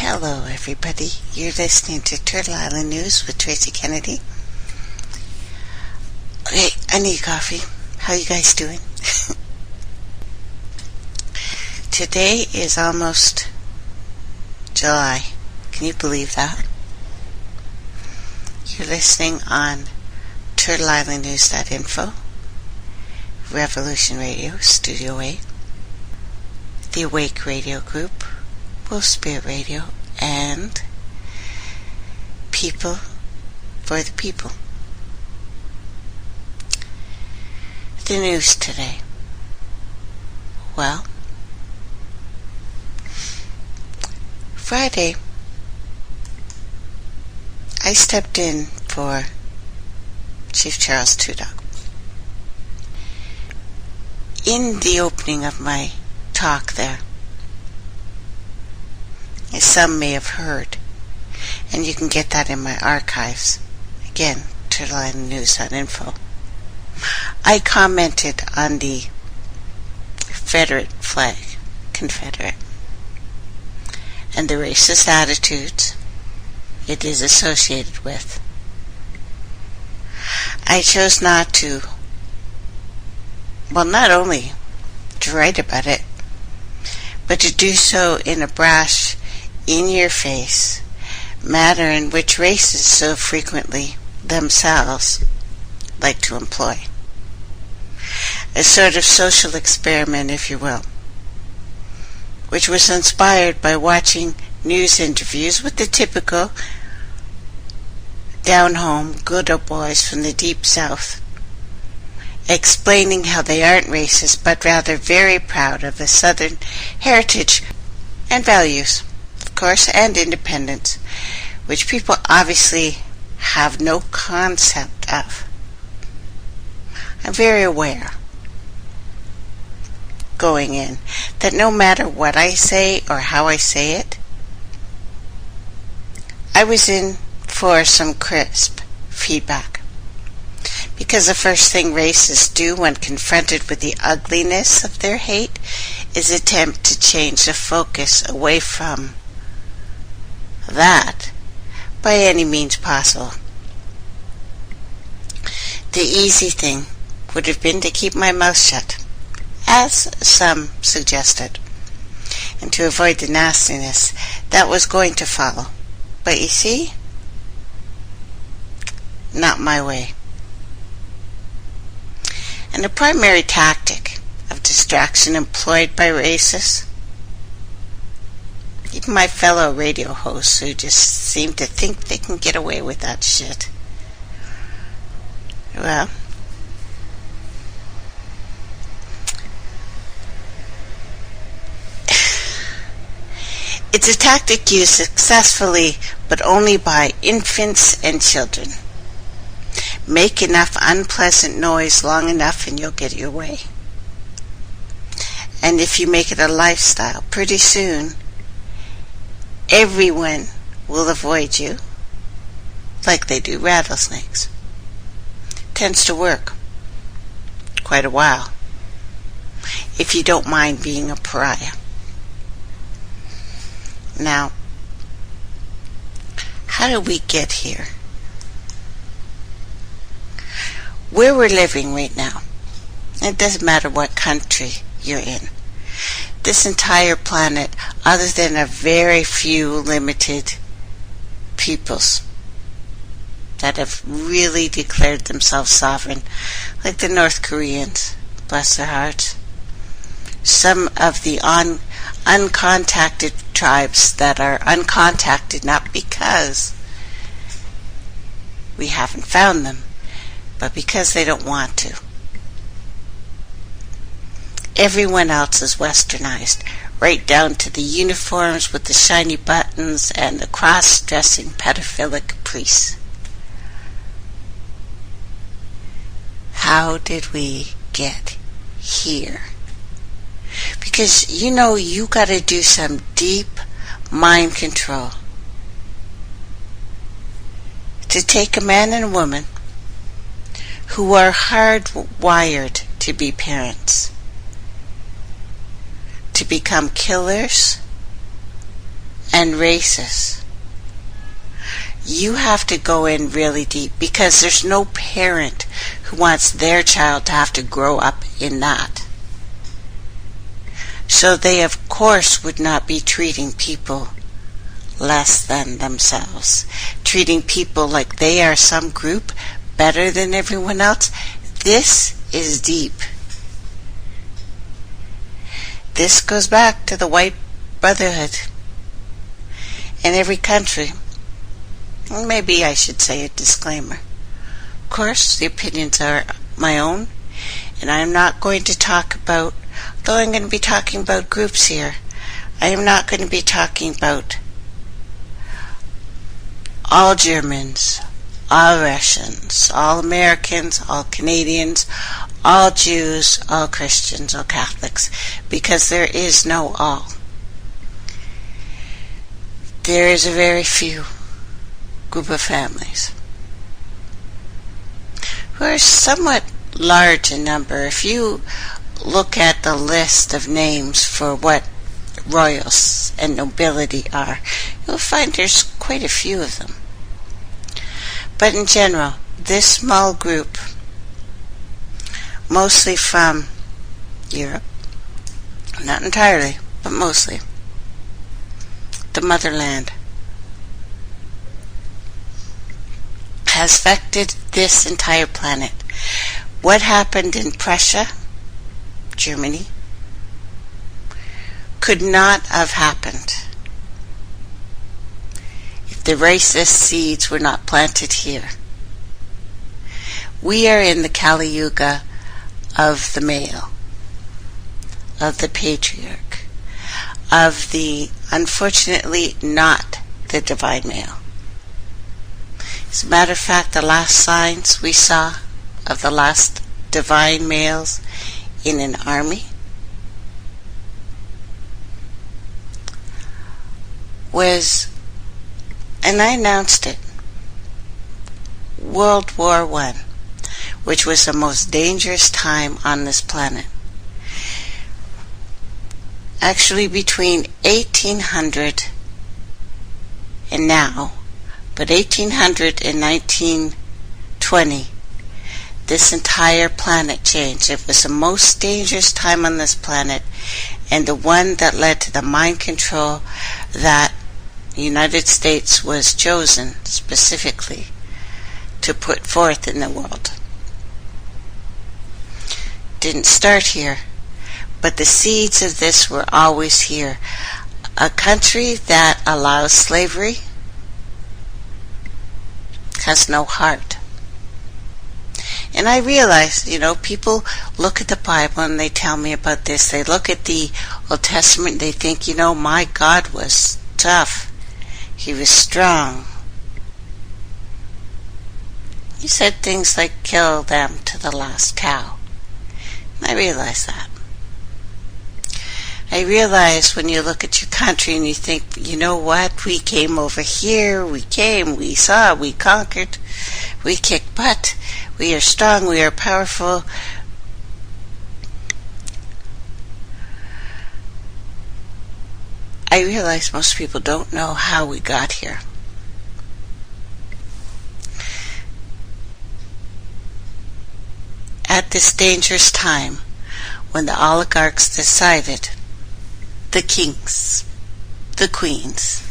Hello, everybody. You're listening to Turtle Island News with Tracey Kennedy. Okay, I need coffee. How you guys doing? Today is almost July. Can you believe that? You're listening on TurtleIslandNews.info, Revolution Radio, Studio 8, the Awake Radio Group, Wolf Spirit Radio, and People for the People. The news today. Well, Friday, I stepped in for Chief Charles Tudok. In the opening of my talk there, as some may have heard, and you can get that in my archives, again, TurtleIslandNews.info, I commented on the Confederate flag, Confederate, and the racist attitudes it is associated with. I chose not to, not only to write about it, but to do so in a brash, in-your-face manner in which racists so frequently themselves like to employ. A sort of social experiment, if you will, which was inspired by watching news interviews with the typical down-home good old boys from the Deep South, explaining how they aren't racist, but rather very proud of the Southern heritage and values, of course, and independence, which people obviously have no concept of. I'm very aware, going in, that no matter what I say or how I say it, I was in for some crisp feedback. Because the first thing racists do when confronted with the ugliness of their hate is attempt to change the focus away from that by any means possible. The easy thing would have been to keep my mouth shut, as some suggested, and to avoid the nastiness that was going to follow. But you see, not my way. And the primary tactic of distraction employed by racists, even my fellow radio hosts who just seem to think they can get away with that shit, well, it's a tactic used successfully, but only by infants and children. Make enough unpleasant noise long enough and you'll get your way. And if you make it a lifestyle, pretty soon, everyone will avoid you like they do rattlesnakes. Tends to work quite a while, if you don't mind being a pariah. Now, how did we get here? Where we're living right now, it doesn't matter what country you're in, this entire planet, other than a very few limited peoples that have really declared themselves sovereign, like the North Koreans, bless their hearts, some of the uncontacted tribes that are uncontacted not because we haven't found them, but because they don't want to. Everyone else is westernized, right down to the uniforms with the shiny buttons and the cross-dressing pedophilic priests. How did we get here? Because you got to do some deep mind control to take a man and a woman who are hardwired to be parents, to become killers and races. You have to go in really deep because there's no parent who wants their child to have to grow up in that. So they of course would not be treating people less than themselves, treating people like they are some group better than everyone else. This is deep. This goes back to the white brotherhood in every country. Maybe I should say a disclaimer. Of course, the opinions are my own, and I'm not going to talk about, though I'm going to be talking about groups here, I am not going to be talking about all Germans, all Russians, all Americans, all Canadians, all Jews, all Christians, all Catholics, because there is no all. There is a very few group of families who are somewhat large in number. If you look at the list of names for what royals and nobility are, you'll find there's quite a few of them. But in general, this small group, mostly from Europe, not entirely, but mostly, the motherland, has affected this entire planet. What happened in Prussia, Germany, could not have happened if the racist seeds were not planted here. We are in the Kali Yuga of the male, of the patriarch, of the, unfortunately, not the divine male. As a matter of fact, the last signs we saw of the last divine males in an army was, and I announced it, World War I, which was the most dangerous time on this planet. Actually, between 1800 and now, but 1800 and 1920, this entire planet changed. It was the most dangerous time on this planet, and the one that led to the mind control that the United States was chosen specifically to put forth in the world. Didn't start here, but the seeds of this were always here. A country that allows slavery has no heart. And I realize, people look at the Bible and they tell me about this. They look at the Old Testament and they think, my God was tough. He was strong. He said things like, kill them to the last cow. And I realize that. I realize when you look at your country and you think, you know what, we came over here, we saw, we conquered, we kicked butt, we are strong, we are powerful. I realize most people don't know how we got here. At this dangerous time, when the oligarchs decided, the kings, the queens,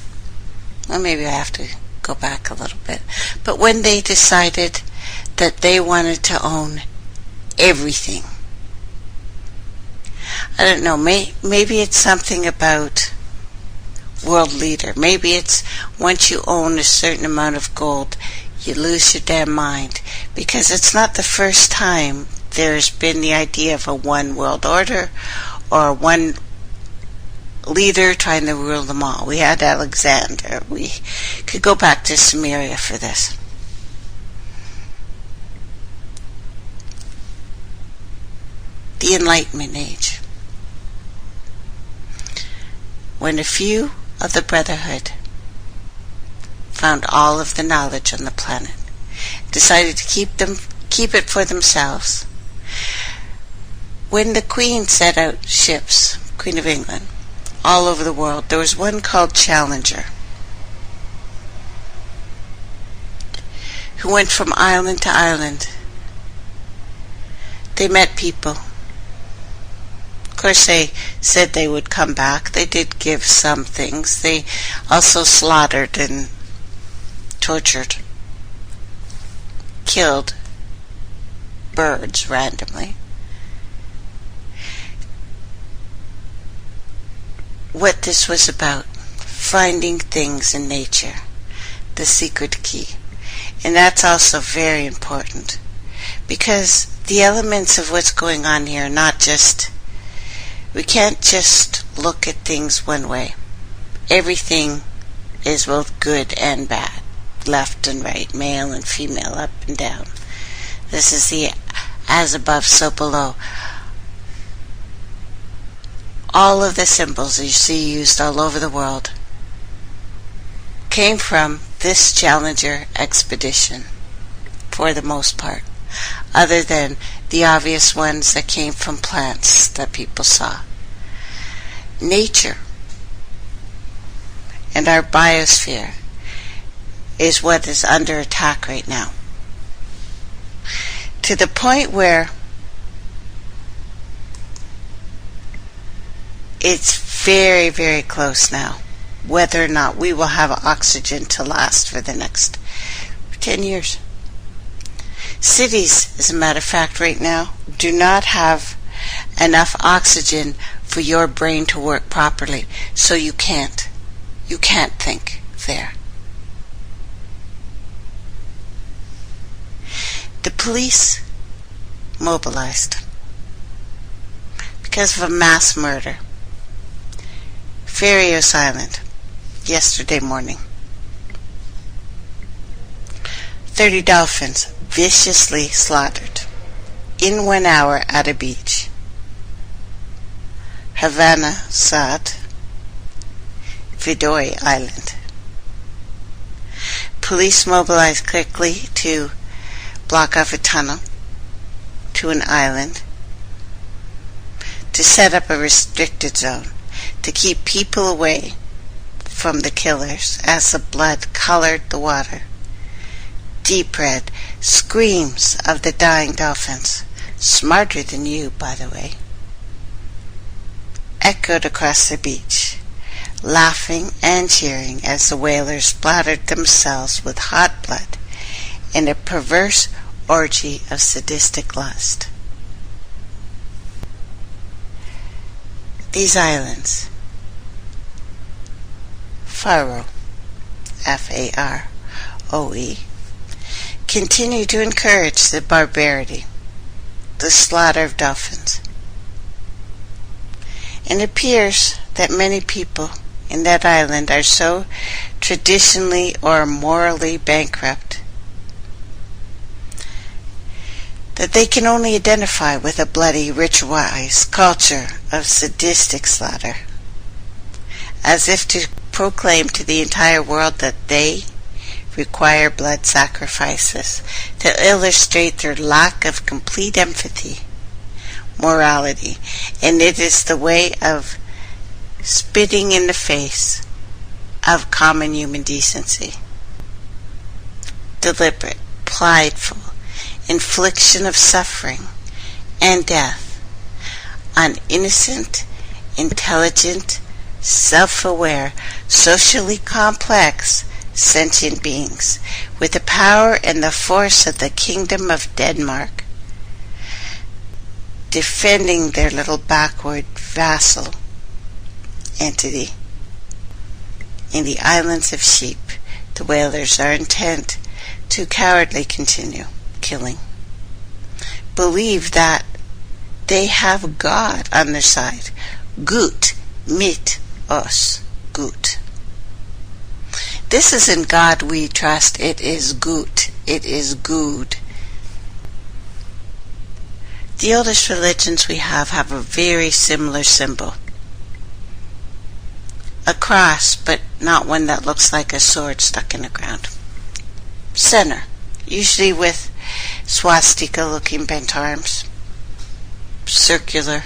well, maybe I have to go back a little bit, but when they decided that they wanted to own everything, I don't know, maybe it's something about world leader. Maybe it's once you own a certain amount of gold, you lose your damn mind, because it's not the first time there's been the idea of a one world order or one leader trying to rule them all. We had Alexander. We could go back to Sumeria for this. The Enlightenment Age, when a few of the Brotherhood found all of the knowledge on the planet, decided to keep it for themselves. When the Queen set out ships, Queen of England, all over the world. There was one called Challenger, who went from island to island. They met people. Of course, they said they would come back. They did give some things. They also slaughtered and tortured, killed birds randomly. What this was about, finding things in nature, the secret key. And that's also very important, because the elements of what's going on here are not just, we can't just look at things one way. Everything is both good and bad, left and right, male and female, up and down. This is the as above, so below. All of the symbols you see used all over the world came from this Challenger expedition, for the most part, other than the obvious ones that came from plants that people saw. Nature and our biosphere is what is under attack right now, to the point where it's very, very close now, whether or not we will have oxygen to last for the next 10 years. Cities, as a matter of fact, right now, do not have enough oxygen for your brain to work properly, so you can't think there. The police mobilized because of a mass murder. Farios Island, yesterday morning. 30 dolphins viciously slaughtered in 1 hour at a beach. Havana Sad, Vidoy Island. Police mobilized quickly to block off a tunnel to an island to set up a restricted zone to keep people away from the killers as the blood colored the water. Deep red, screams of the dying dolphins, smarter than you, by the way, echoed across the beach, laughing and cheering as the whalers splattered themselves with hot blood in a perverse orgy of sadistic lust. These islands, Faroe, Faroe, continue to encourage the barbarity, the slaughter of dolphins. And it appears that many people in that island are so traditionally or morally bankrupt that they can only identify with a bloody, ritualized culture of sadistic slaughter, as if to proclaim to the entire world that they require blood sacrifices to illustrate their lack of complete empathy, morality, and it is the way of spitting in the face of common human decency. Deliberate, prideful infliction of suffering and death on innocent, intelligent, self-aware, socially complex, sentient beings with the power and the force of the Kingdom of Denmark, defending their little backward vassal entity. In the islands of sheep, the whalers are intent to cowardly continue killing. Believe that they have God on their side. Gut mit us. Gut. This isn't God we trust. It is gut. It is good. The oldest religions we have a very similar symbol. A cross, but not one that looks like a sword stuck in the ground. Center, usually with swastika-looking bent arms. Circular.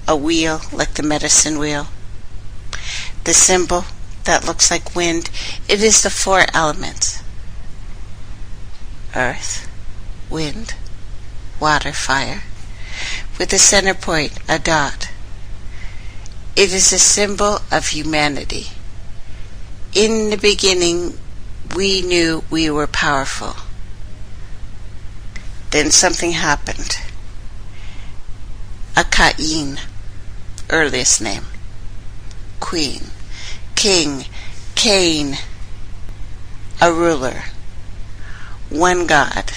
a wheel like the medicine wheel. The symbol that looks like wind, it is the 4 elements: earth, wind, water, fire, with the center point, a dot. It is a symbol of humanity. In the beginning, we knew we were powerful. Then something happened. A Cain, earliest name. Queen, king, Cain, a ruler. One God,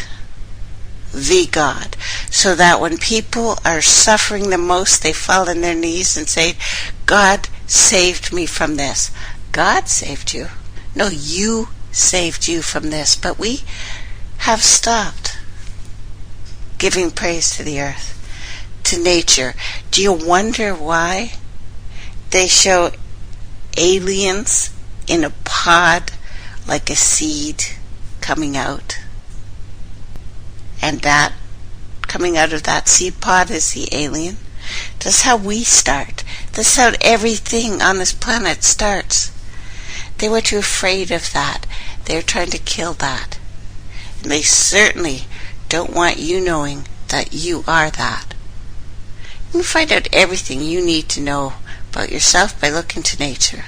the God. So that when people are suffering the most, they fall on their knees and say, God saved me from this. God saved you. No, you saved you from this. But we have stopped giving praise to the earth, to nature. Do you wonder why they show aliens in a pod like a seed coming out? And that coming out of that seed pod is the alien. That's how we start. That's how everything on this planet starts. They were too afraid of that. They're trying to kill that. And they certainly don't want you knowing that you are that. You can find out everything you need to know about yourself by looking to nature.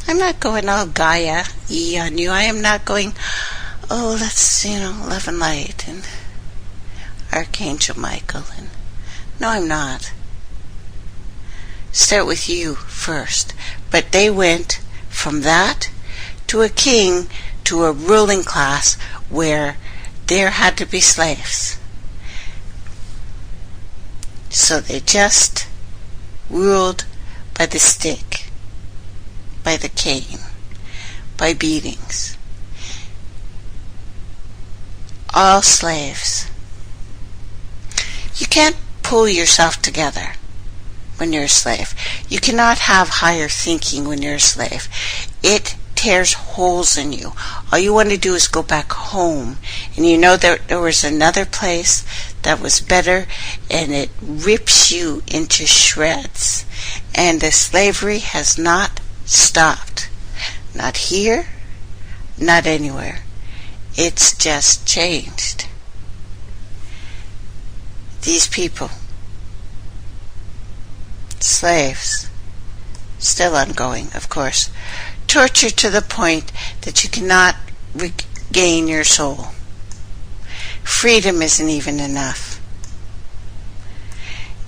I'm not going all Gaia-y on you. I am not going, oh, let's, love and light and Archangel Michael. And no, I'm not. Start with you first. But they went from that to a king to a ruling class where there had to be slaves. So they just ruled by the stick, by the cane, by beatings. All slaves. You can't pull yourself together when you're a slave. You cannot have higher thinking when you're a slave. It tears holes in you. All you want to do is go back home, and you know that there was another place that was better, and it rips you into shreds. And the slavery has not stopped. Not here, not anywhere. It's just changed. These people, slaves, still ongoing, of course, torture to the point that you cannot regain your soul. Freedom isn't even enough.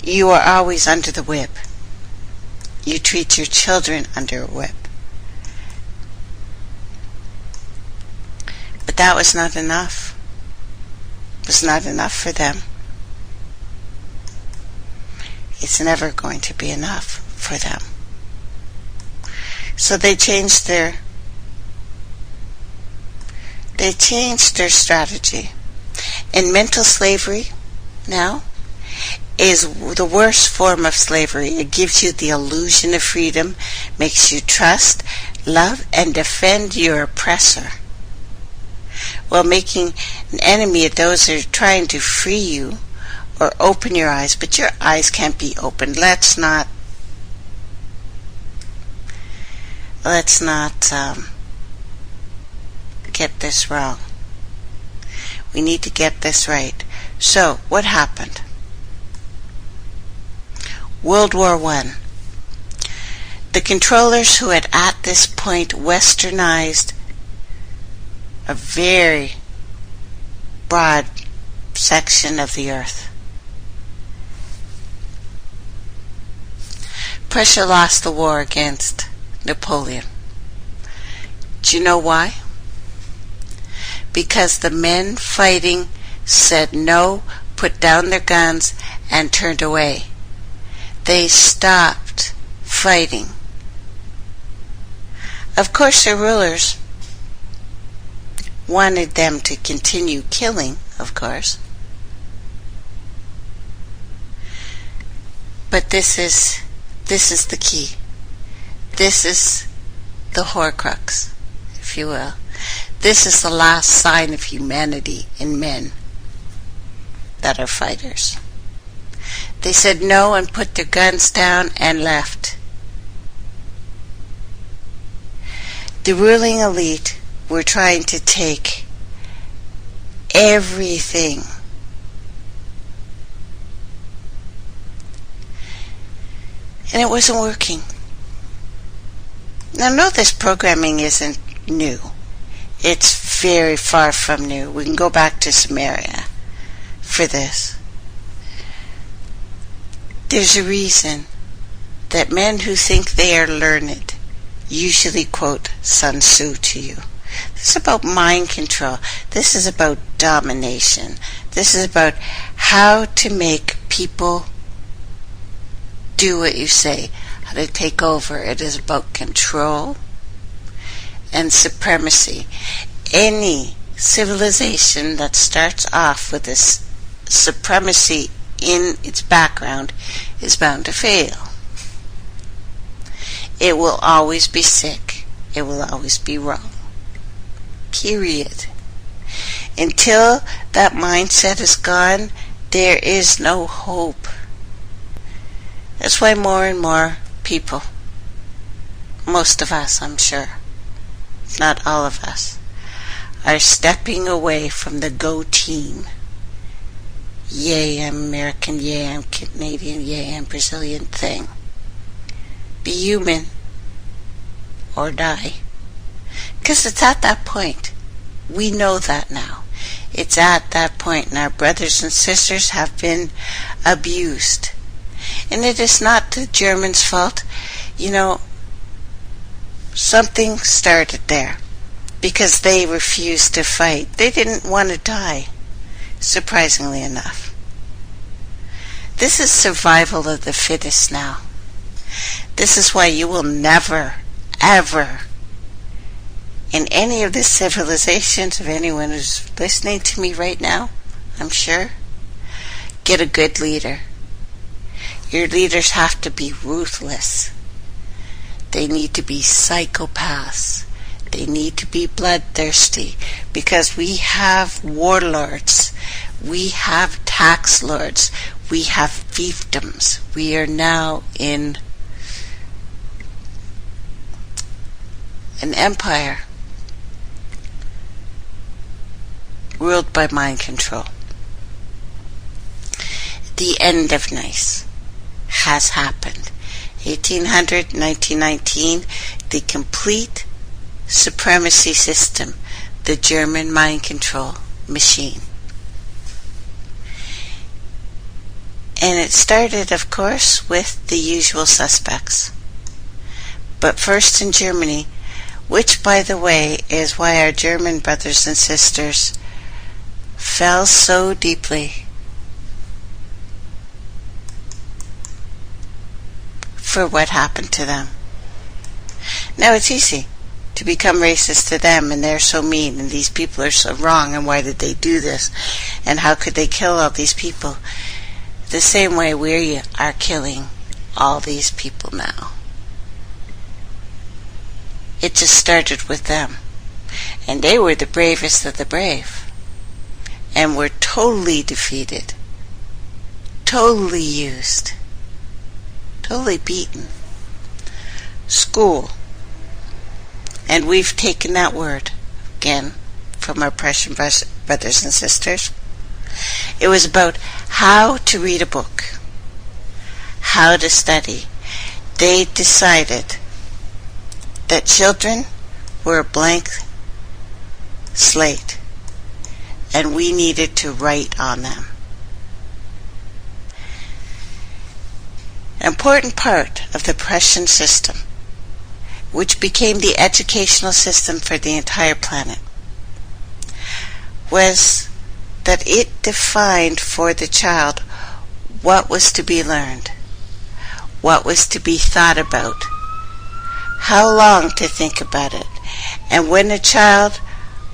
You are always under the whip. You treat your children under a whip. But that was not enough. It was not enough for them. It's never going to be enough for them. So they changed their strategy. And mental slavery now is the worst form of slavery. It gives you the illusion of freedom, makes you trust, love, and defend your oppressor, while making an enemy of those who are trying to free you or open your eyes. But your eyes can't be opened. Let's not get this wrong. We need to get this right. So, what happened? World War I. The controllers who had at this point westernized a very broad section of the earth. Prussia lost the war against Napoleon. Do you know why? Because the men fighting said no, put down their guns, and turned away. They stopped fighting. Of course, their rulers wanted them to continue killing, of course. But this is the key. This is the Horcrux, if you will. This is the last sign of humanity in men that are fighters. They said no and put their guns down and left. The ruling elite were trying to take everything. And it wasn't working. Now, no, this programming isn't new. It's very far from new. We can go back to Samaria for this. There's a reason that men who think they are learned usually quote Sun Tzu to you. This is about mind control. This is about domination. This is about how to make people do what you say, how to take over. It is about control and supremacy. Any civilization that starts off with this supremacy in its background is bound to fail. It will always be sick. It will always be wrong. Period. Until that mindset is gone, there is no hope. That's why more and more people, most of us, I'm sure, not all of us, are stepping away from the go team. Yay, I'm American, yay, I'm Canadian, yay, I'm Brazilian thing. Be human or die. Because it's at that point. We know that now. It's at that point, and our brothers and sisters have been abused. And it is not the Germans' fault. You know, something started there because they refused to fight. They didn't want to die, surprisingly enough. This is survival of the fittest now. This is why you will never, ever, in any of the civilizations of anyone who's listening to me right now, I'm sure, get a good leader. Your leaders have to be ruthless. They need to be psychopaths. They need to be bloodthirsty, because we have warlords. We have tax lords. We have fiefdoms. We are now in an empire ruled by mind control. The end of nice has happened. 1800, 1919, the complete supremacy system, the German mind control machine. And it started, of course, with the usual suspects. But first in Germany, which, by the way, is why our German brothers and sisters fell so deeply for what happened to them. Now, it's easy to become racist to them, and they're so mean, and these people are so wrong, and why did they do this, and how could they kill all these people? The same way we are killing all these people now. It just started with them, and they were the bravest of the brave, and were totally defeated, totally used, totally beaten. School. And we've taken that word, again, from our Prussian brothers and sisters. It was about how to read a book, how to study. They decided that children were a blank slate, and we needed to write on them. An important part of the Prussian system, which became the educational system for the entire planet, was that it defined for the child what was to be learned, what was to be thought about, how long to think about it, and when a child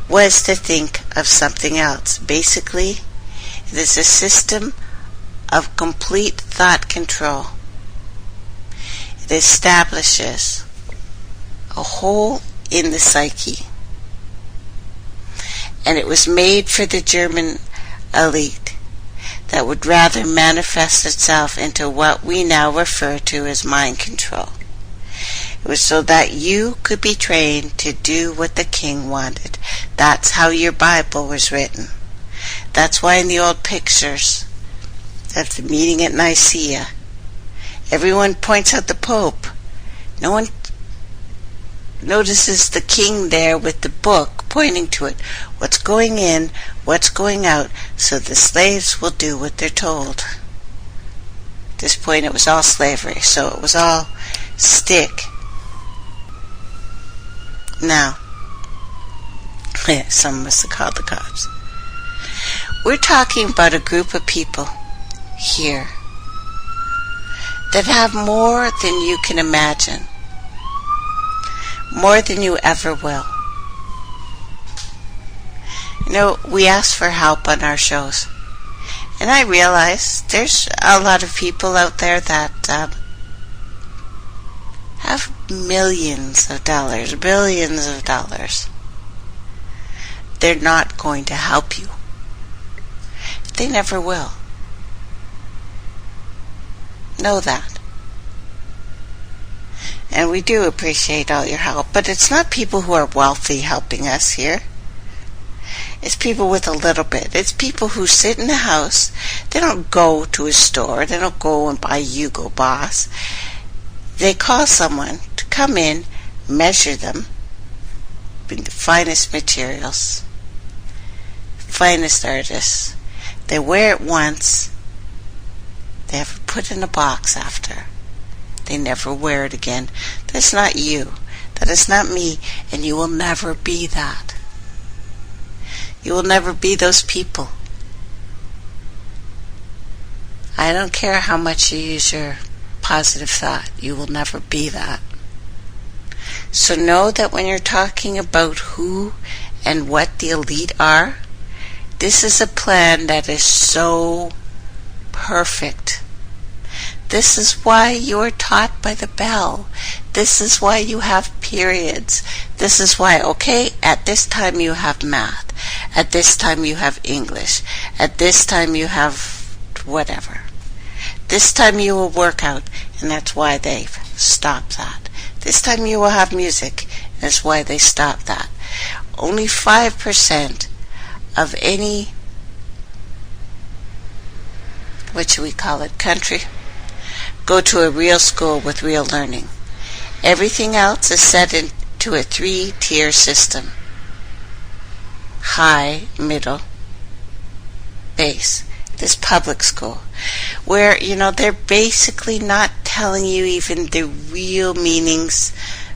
was to think of something else. Basically, it is a system of complete thought control. It establishes a hole in the psyche, and it was made for the German elite. that would rather manifest itself into what we now refer to as mind control. It was so that you could be trained to do what the king wanted. That's how your Bible was written. That's why in the old pictures of the meeting at Nicaea, everyone points out the Pope. No one notices the king there with the book pointing to it. What's going in, what's going out, so the slaves will do what they're told. At this point it was all slavery, so it was all stick. Now, someone must have called the cops. We're talking about a group of people here that have more than you can imagine, more than you ever will. You know, we ask for help on our shows, and I realize there's a lot of people out there that have millions of dollars, billions of dollars. They're not going to help you. They never will. Know that. And we do appreciate all your help, but it's not people who are wealthy helping us here. It's people with a little bit. It's people who sit in the house. They don't go to a store. They don't go and buy Hugo Boss. They call someone to come in, measure them, bring the finest materials, finest artists. They wear it once. They have it put in a box after. They never wear it again. That's not you. That is not me, and you will never be that. You will never be those people. I don't care how much you use your positive thought. You will never be that. So know that when you're talking about who and what the elite are, this is a plan that is so perfect. This is why you are taught by the bell. This is why you have periods. This is why, okay, at this time you have math. At this time you have English. At this time you have whatever. This time you will work out, and that's why they've stopped that. This time you will have music, and that's why they stopped that. Only 5% of any, what should we call it, country, go to a real school with real learning. Everything else is set into a 3-tier system. High, middle, base. This public school, where, they're basically not telling you even the real meanings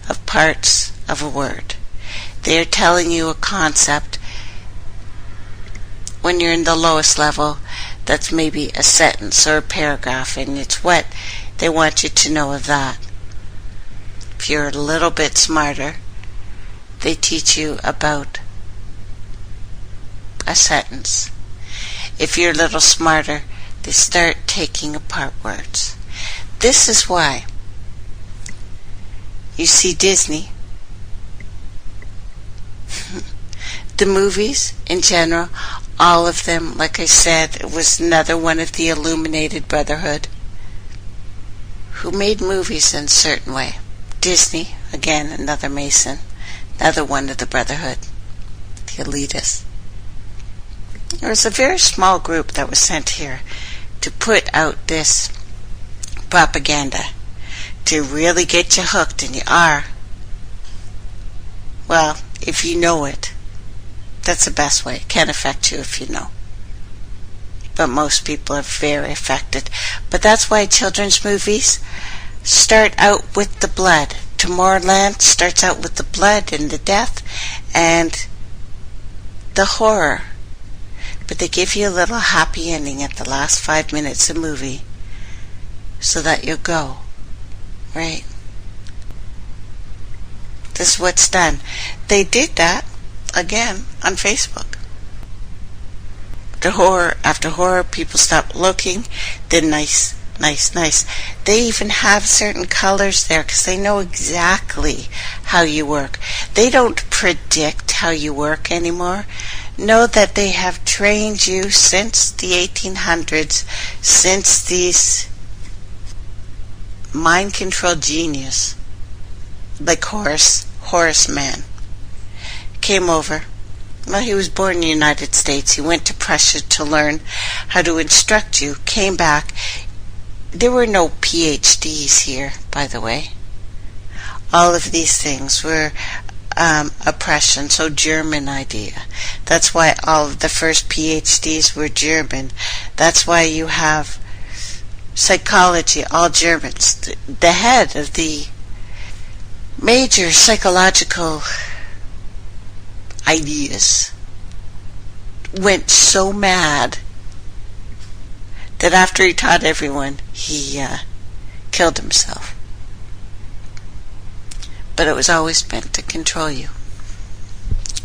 of parts of a word. They're telling you a concept when you're in the lowest level that's maybe a sentence or a paragraph, and it's what they want you to know of that. If you're a little bit smarter, they teach you about a sentence. If you're a little smarter, they start taking apart words. This is why you see Disney, the movies in general, all of them, like I said, it was another one of the Illuminated Brotherhood who made movies in a certain way. Disney, again, another Mason, another one of the Brotherhood, the elitists. There was a very small group that was sent here to put out this propaganda, to really get you hooked, and you are. Well, if you know it, that's the best way. It can affect you if you know. But most people are very affected. But that's why children's movies start out with the blood. Tomorrowland starts out with the blood and the death and the horror. But they give you a little happy ending at the last 5 minutes of the movie so that you'll go, right? This is what's done. They did that, again, on Facebook. The horror after horror, people stopped looking. Then nice. They even have certain colors there because they know exactly how you work. They don't predict how you work anymore. Know that they have trained you since the 1800s, since these mind-controlled genius, like Horace Mann, came over. Well, he was born in the United States. He went to Prussia to learn how to instruct you, came back. There were no PhDs here, by the way. All of these things were oppression, so German idea. That's why all of the first PhDs were German. That's why you have psychology, all Germans. The head of the major psychological ideas went so mad that after he taught everyone, he killed himself. But it was always meant to control you.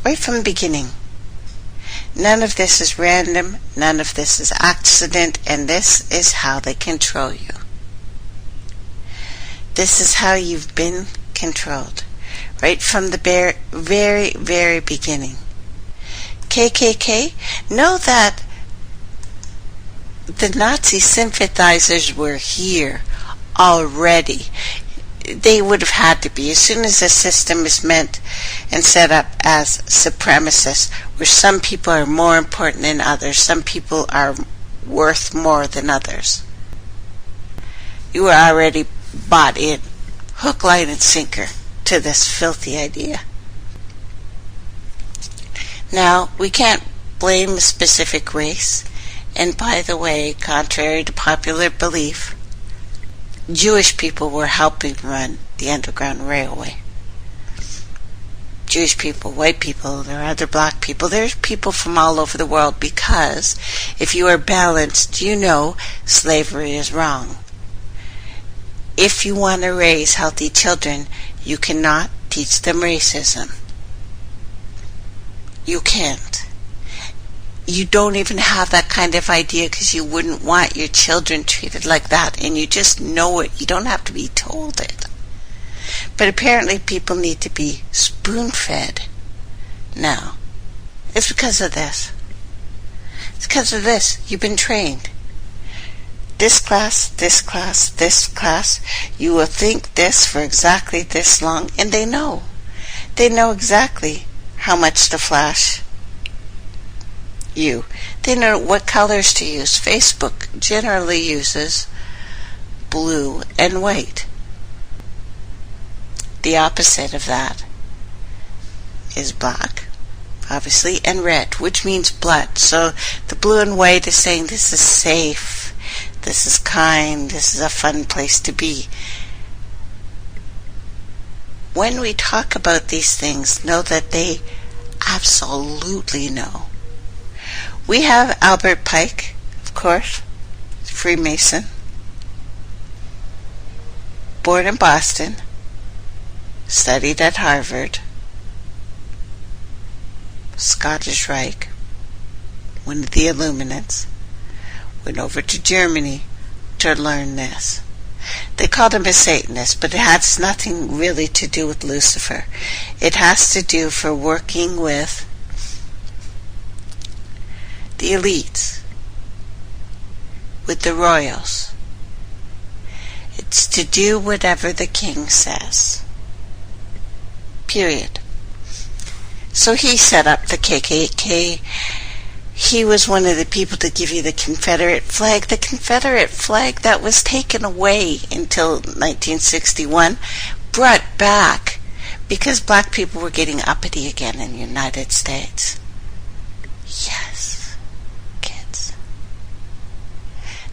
Right from the beginning. None of this is random, none of this is accident, and this is how they control you. This is how you've been controlled. Right from the very, very beginning. KKK, know that the Nazi sympathizers were here already. They would have had to be. As soon as a system is meant and set up as supremacist, where some people are more important than others, some people are worth more than others, you were already bought in, hook, line, and sinker, to this filthy idea. Now, we can't blame a specific race, and by the way, contrary to popular belief, Jewish people were helping run the Underground Railway. Jewish people, white people, there are other black people, there's people from all over the world, because if you are balanced, you know slavery is wrong. If you want to raise healthy children, you cannot teach them racism. You can't. You don't even have that kind of idea because you wouldn't want your children treated like that, and you just know it. You don't have to be told it. But apparently people need to be spoon-fed now. It's because of this. It's because of this. You've been trained. This class, this class, this class, you will think this for exactly this long, and they know. They know exactly how much to flash you. They know what colors to use. Facebook generally uses blue and white. The opposite of that is black, obviously, and red, which means blood. So the blue and white is saying this is safe, this is kind, this is a fun place to be. When we talk about these things, know that they absolutely know. We have Albert Pike, of course, Freemason, born in Boston, studied at Harvard, Scottish Rite, one of the Illuminates, went over to Germany to learn this. They called him a Satanist, but it has nothing really to do with Lucifer. It has to do for working with the elites, with the royals. It's to do whatever the king says. Period. So he set up the KKK. He was one of the people to give you the Confederate flag. The Confederate flag that was taken away until 1961, brought back because black people were getting uppity again in the United States. Yes, kids.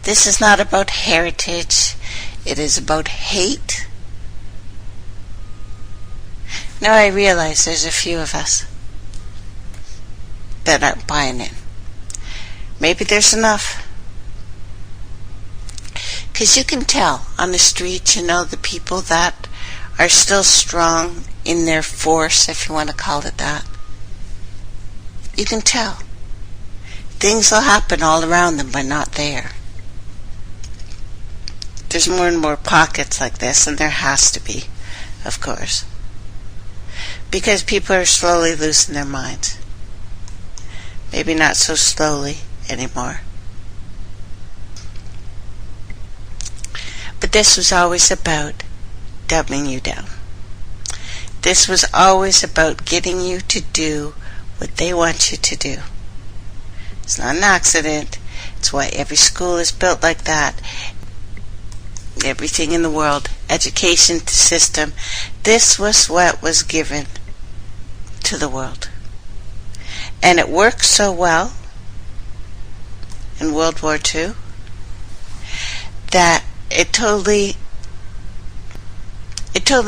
This is not about heritage. It is about hate. Now I realize there's a few of us that aren't buying it. Maybe there's enough. Because you can tell on the street, you know, the people that are still strong in their force, if you want to call it that. You can tell. Things will happen all around them, but not there. There's more and more pockets like this, and there has to be, of course. Because people are slowly losing their minds. Maybe not so slowly anymore. But this was always about dumbing you down. This was always about getting you to do what they want you to do. It's not an accident. It's why every school is built like that. Everything in the world, education system, this was what was given to the world. And it worked so well in World War II that it totally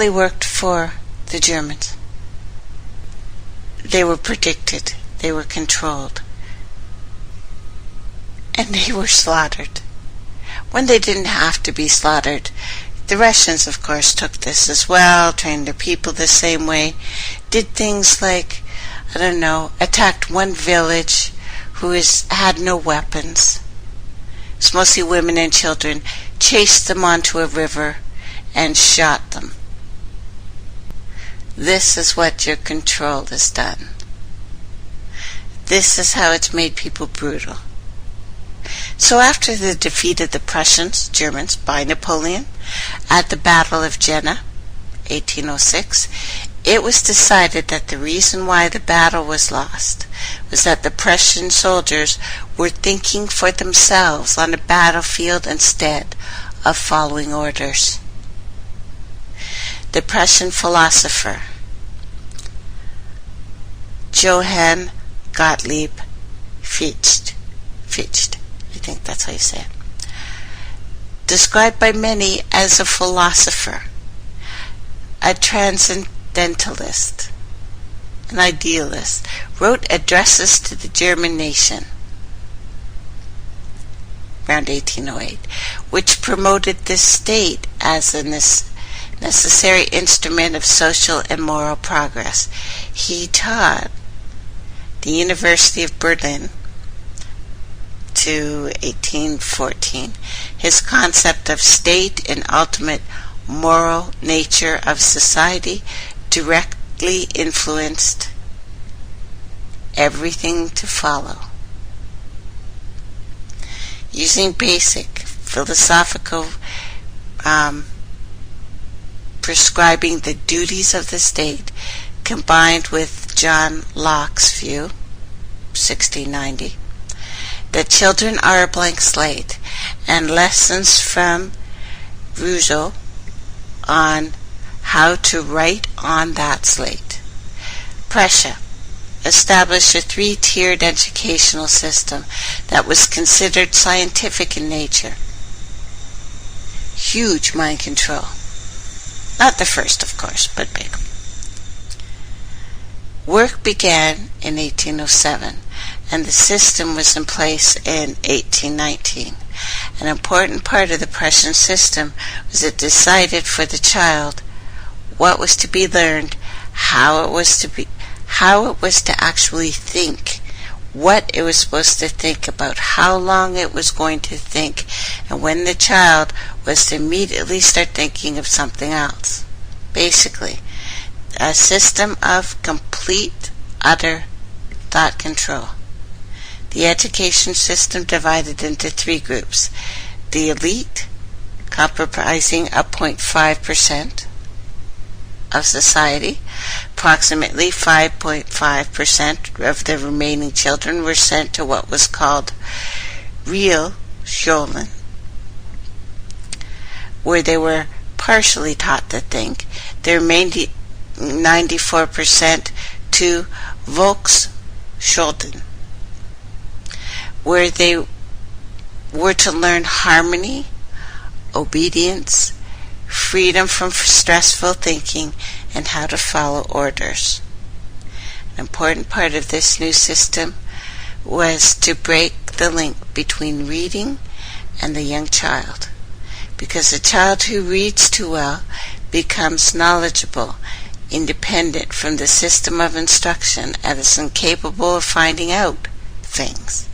worked for the Germans. They were predicted, they were controlled, and they were slaughtered. When they didn't have to be slaughtered, the Russians, of course, took this as well, trained their people the same way, did things like, attacked one village who had no weapons. It's mostly women and children, chased them onto a river and shot them. This is what your control has done. This is how it's made people brutal. So after the defeat of the Prussians, Germans, by Napoleon at the Battle of Jena, 1806, it was decided that the reason why the battle was lost was that the Prussian soldiers were thinking for themselves on the battlefield instead of following orders. The Prussian philosopher Johann Gottlieb Fichte, I think that's how you say it, described by many as a philosopher, a transcendentalist, an idealist, wrote addresses to the German nation around 1808, which promoted this state as a necessary instrument of social and moral progress. He taught the University of Berlin to 1814 his concept of state and ultimate moral nature of society directly influenced everything to follow. Using basic philosophical prescribing the duties of the state combined with John Locke's view, 1690, that children are a blank slate, and lessons from Rousseau on how to write on that slate. Prussia established a three-tiered educational system that was considered scientific in nature. Huge mind control. Not the first, of course, but big. Work began in 1807, and the system was in place in 1819. An important part of the Prussian system was it decided for the child what was to be learned, how it was to actually think, what it was supposed to think about, how long it was going to think, and when the child was to immediately start thinking of something else. Basically, a system of complete, utter thought control. The education system divided into three groups. The elite, comprising of 0.5% of society, approximately 5.5% of the remaining children were sent to what was called real Schulen, where they were partially taught to think. The remaining 94% to Volksschulen, where they were to learn harmony, obedience, freedom from stressful thinking, and how to follow orders. An important part of this new system was to break the link between reading and the young child, because a child who reads too well becomes knowledgeable, independent from the system of instruction, and is incapable of finding out things.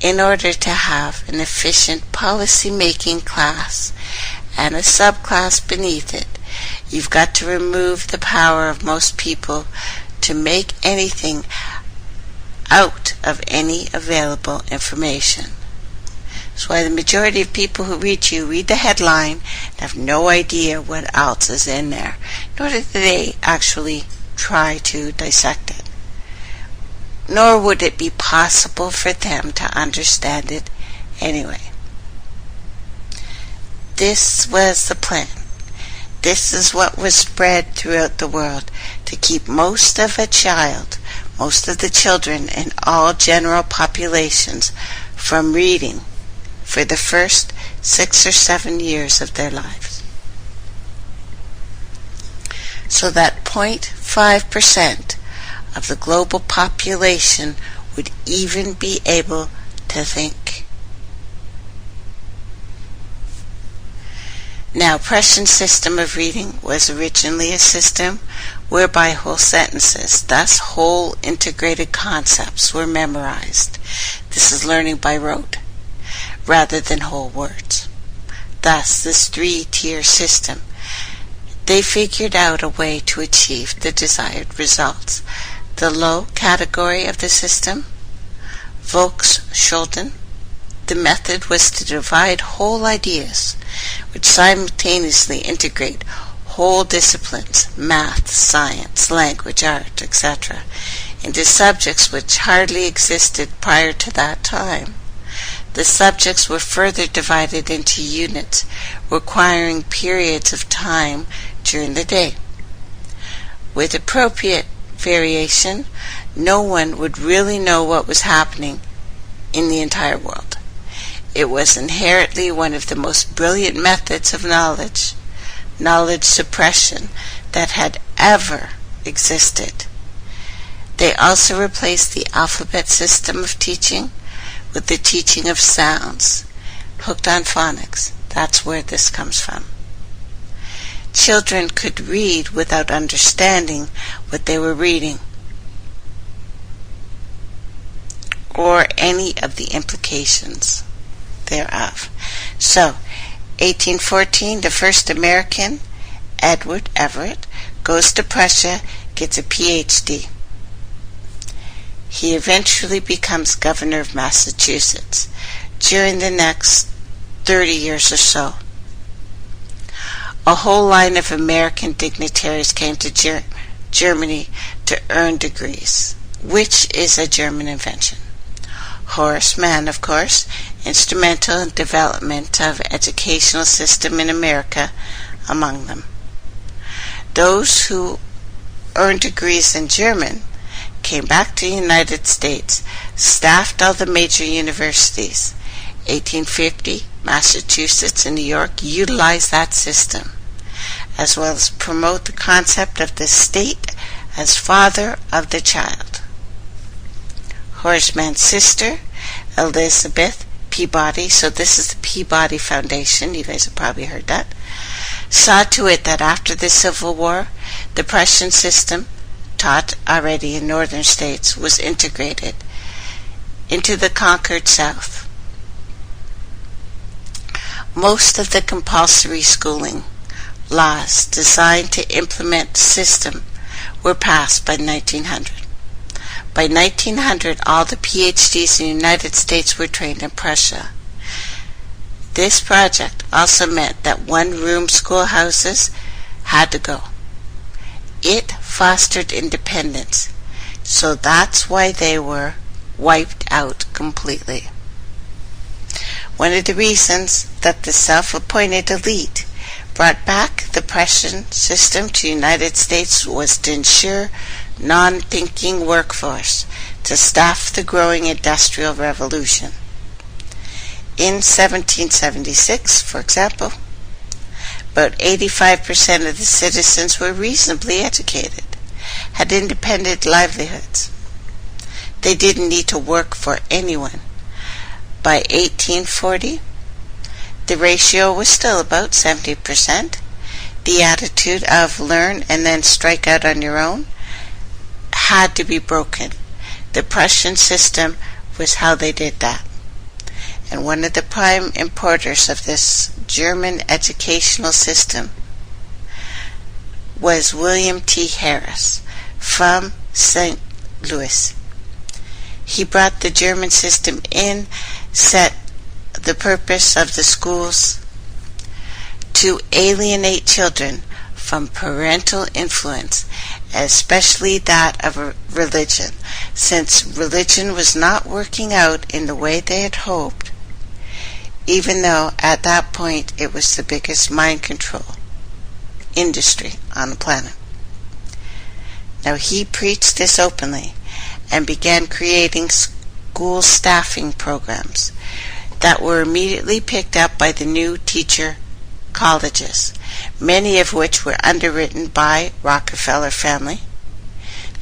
In order to have an efficient policy-making class and a subclass beneath it, you've got to remove the power of most people to make anything out of any available information. That's why the majority of people who read you read the headline and have no idea what else is in there, nor do they actually try to dissect it. Nor would it be possible for them to understand it anyway. This was the plan. This is what was spread throughout the world to keep most of the children in all general populations from reading for the first 6 or 7 years of their lives. So that 0.5% of the global population would even be able to think. Now, Prussian system of reading was originally a system whereby whole sentences, thus whole integrated concepts, were memorized. This is learning by rote, rather than whole words. Thus, this 3-tier system, they figured out a way to achieve the desired results. The low category of the system, Volksschulden, the method was to divide whole ideas, which simultaneously integrate whole disciplines, math, science, language, art, etc., into subjects which hardly existed prior to that time. The subjects were further divided into units, requiring periods of time during the day. With appropriate variation, no one would really know what was happening in the entire world. It was inherently one of the most brilliant methods of knowledge suppression, that had ever existed. They also replaced the alphabet system of teaching with the teaching of sounds, hooked on phonics. That's where this comes from. Children could read without understanding what they were reading, or any of the implications thereof. So, 1814, the first American, Edward Everett, goes to Prussia, gets a PhD. He eventually becomes governor of Massachusetts during the next 30 years or so. A whole line of American dignitaries came to Germany to earn degrees, which is a German invention. Horace Mann, of course, instrumental in development of educational system in America, among them. Those who earned degrees in German came back to the United States, staffed all the major universities. 1850, Massachusetts and New York utilized that system, as well as promote the concept of the state as father of the child. Horace Mann's sister, Elizabeth Peabody, so this is the Peabody Foundation, you guys have probably heard that, saw to it that after the Civil War, the Prussian system, taught already in northern states, was integrated into the conquered South. Most of the compulsory schooling laws designed to implement the system were passed by 1900. By 1900, all the PhDs in the United States were trained in Prussia. This project also meant that one-room schoolhouses had to go. It fostered independence, so that's why they were wiped out completely. One of the reasons that the self-appointed elite brought back the Prussian system to the United States was to ensure non-thinking workforce to staff the growing Industrial Revolution. In 1776, for example, about 85% of the citizens were reasonably educated, had independent livelihoods. They didn't need to work for anyone. By 1840, the ratio was still about 70%. The attitude of learn and then strike out on your own had to be broken. The Prussian system was how they did that. And one of the prime importers of this German educational system was William T. Harris from St. Louis. He brought the German system in, set the purpose of the schools to alienate children from parental influence, especially that of religion, since religion was not working out in the way they had hoped, even though at that point it was the biggest mind control industry on the planet. Now he preached this openly and began creating school staffing programs that were immediately picked up by the new teacher colleges, many of which were underwritten by Rockefeller family.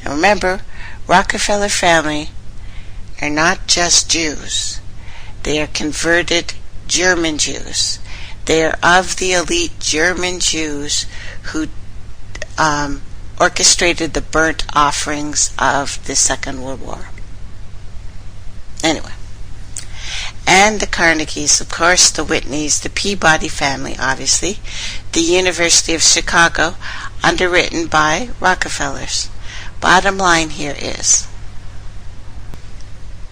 Now remember, Rockefeller family are not just Jews. They are converted German Jews. They are of the elite German Jews who orchestrated the burnt offerings of the Second World War. Anyway. And the Carnegies, of course, the Whitneys, the Peabody family, obviously, the University of Chicago, underwritten by Rockefellers. Bottom line here is,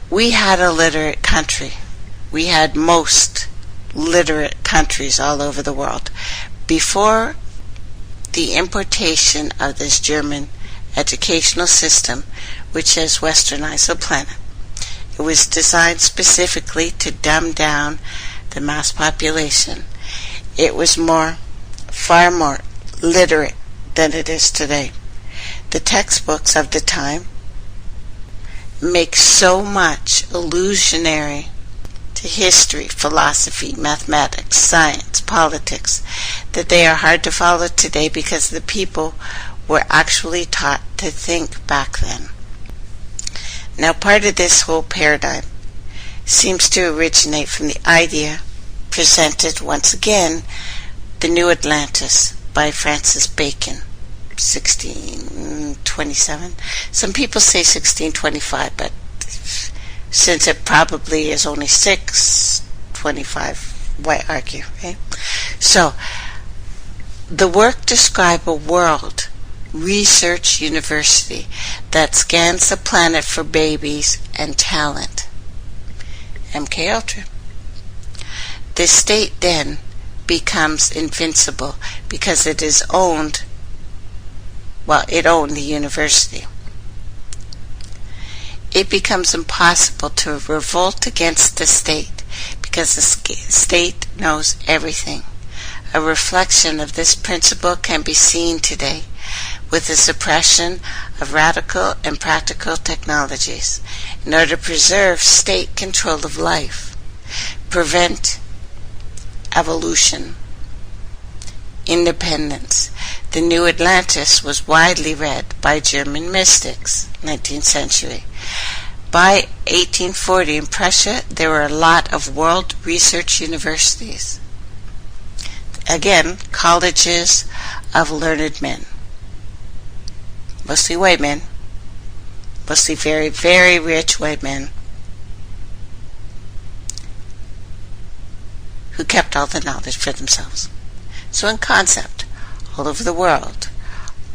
we had a literate country. We had most literate countries all over the world before the importation of this German educational system, which has westernized the planet. It was designed specifically to dumb down the mass population. It was far more literate than it is today. The textbooks of the time make so much illusionary to history, philosophy, mathematics, science, politics, that they are hard to follow today because the people were actually taught to think back then. Now, part of this whole paradigm seems to originate from the idea presented once again, The New Atlantis by Francis Bacon, 1627. Some people say 1625, but since it probably is only 625, why argue, right? So, the work describes a world research university that scans the planet for babies and talent. MK Ultra. The state then becomes invincible because it is owned, it owned the university. It becomes impossible to revolt against the state because the state knows everything. A reflection of this principle can be seen today with the suppression of radical and practical technologies in order to preserve state control of life, prevent evolution, independence. The New Atlantis was widely read by German mystics, 19th century. By 1840 in Prussia, there were a lot of world research universities. Again, colleges of learned men. Mostly white men. Mostly very, very rich white men who kept all the knowledge for themselves. So in concept, all over the world,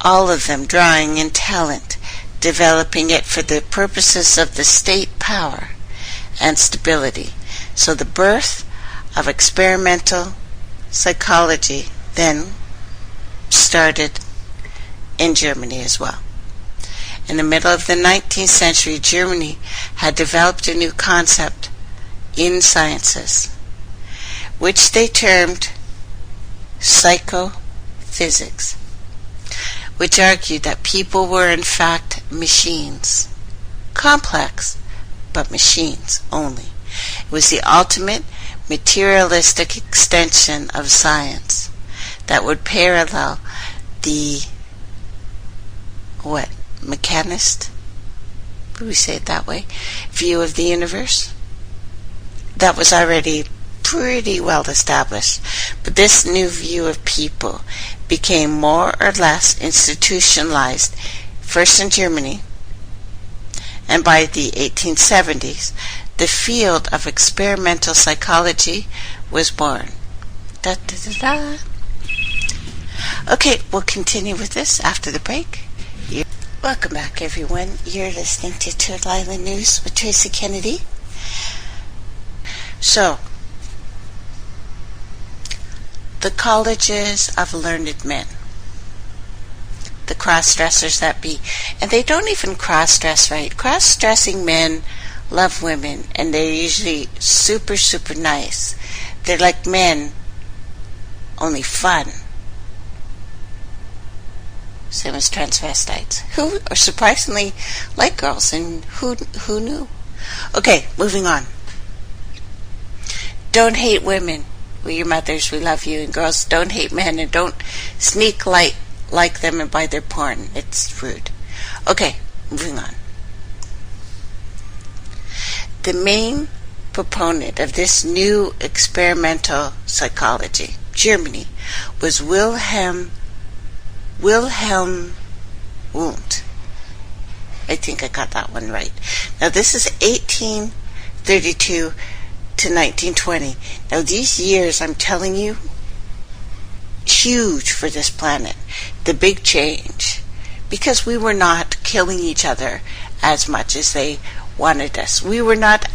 all of them drawing in talent, developing it for the purposes of the state power and stability. So the birth of experimental psychology then started in Germany as well. In the middle of the 19th century, Germany had developed a new concept in sciences, which they termed psychophysics, which argued that people were in fact machines, complex, but machines only. It was the ultimate materialistic extension of science that would parallel the mechanist, would we say it that way, view of the universe that was already pretty well established. But this new view of people became more or less institutionalized, first in Germany, and by the 1870s, the field of experimental psychology was born. Da, da, da, da. Okay, we'll continue with this after the break. Welcome back, everyone. You're listening to Turtle Island News with Tracey Kennedy. So, the colleges of learned men, the cross-dressers that be, and they don't even cross-dress right. Cross-dressing men love women, and they're usually super, super nice. They're like men, only fun. Same as transvestites, who are surprisingly like girls, and who knew? Okay, moving on. Don't hate women. We're your mothers, we love you. And girls, don't hate men, and don't sneak like them and buy their porn. It's rude. Okay, moving on. The main proponent of this new experimental psychology, Germany, was Wilhelm Wundt. I think I got that one right. Now this is 1832 to 1920. Now these years, I'm telling you, huge for this planet. The big change. Because we were not killing each other as much as they wanted us. We were not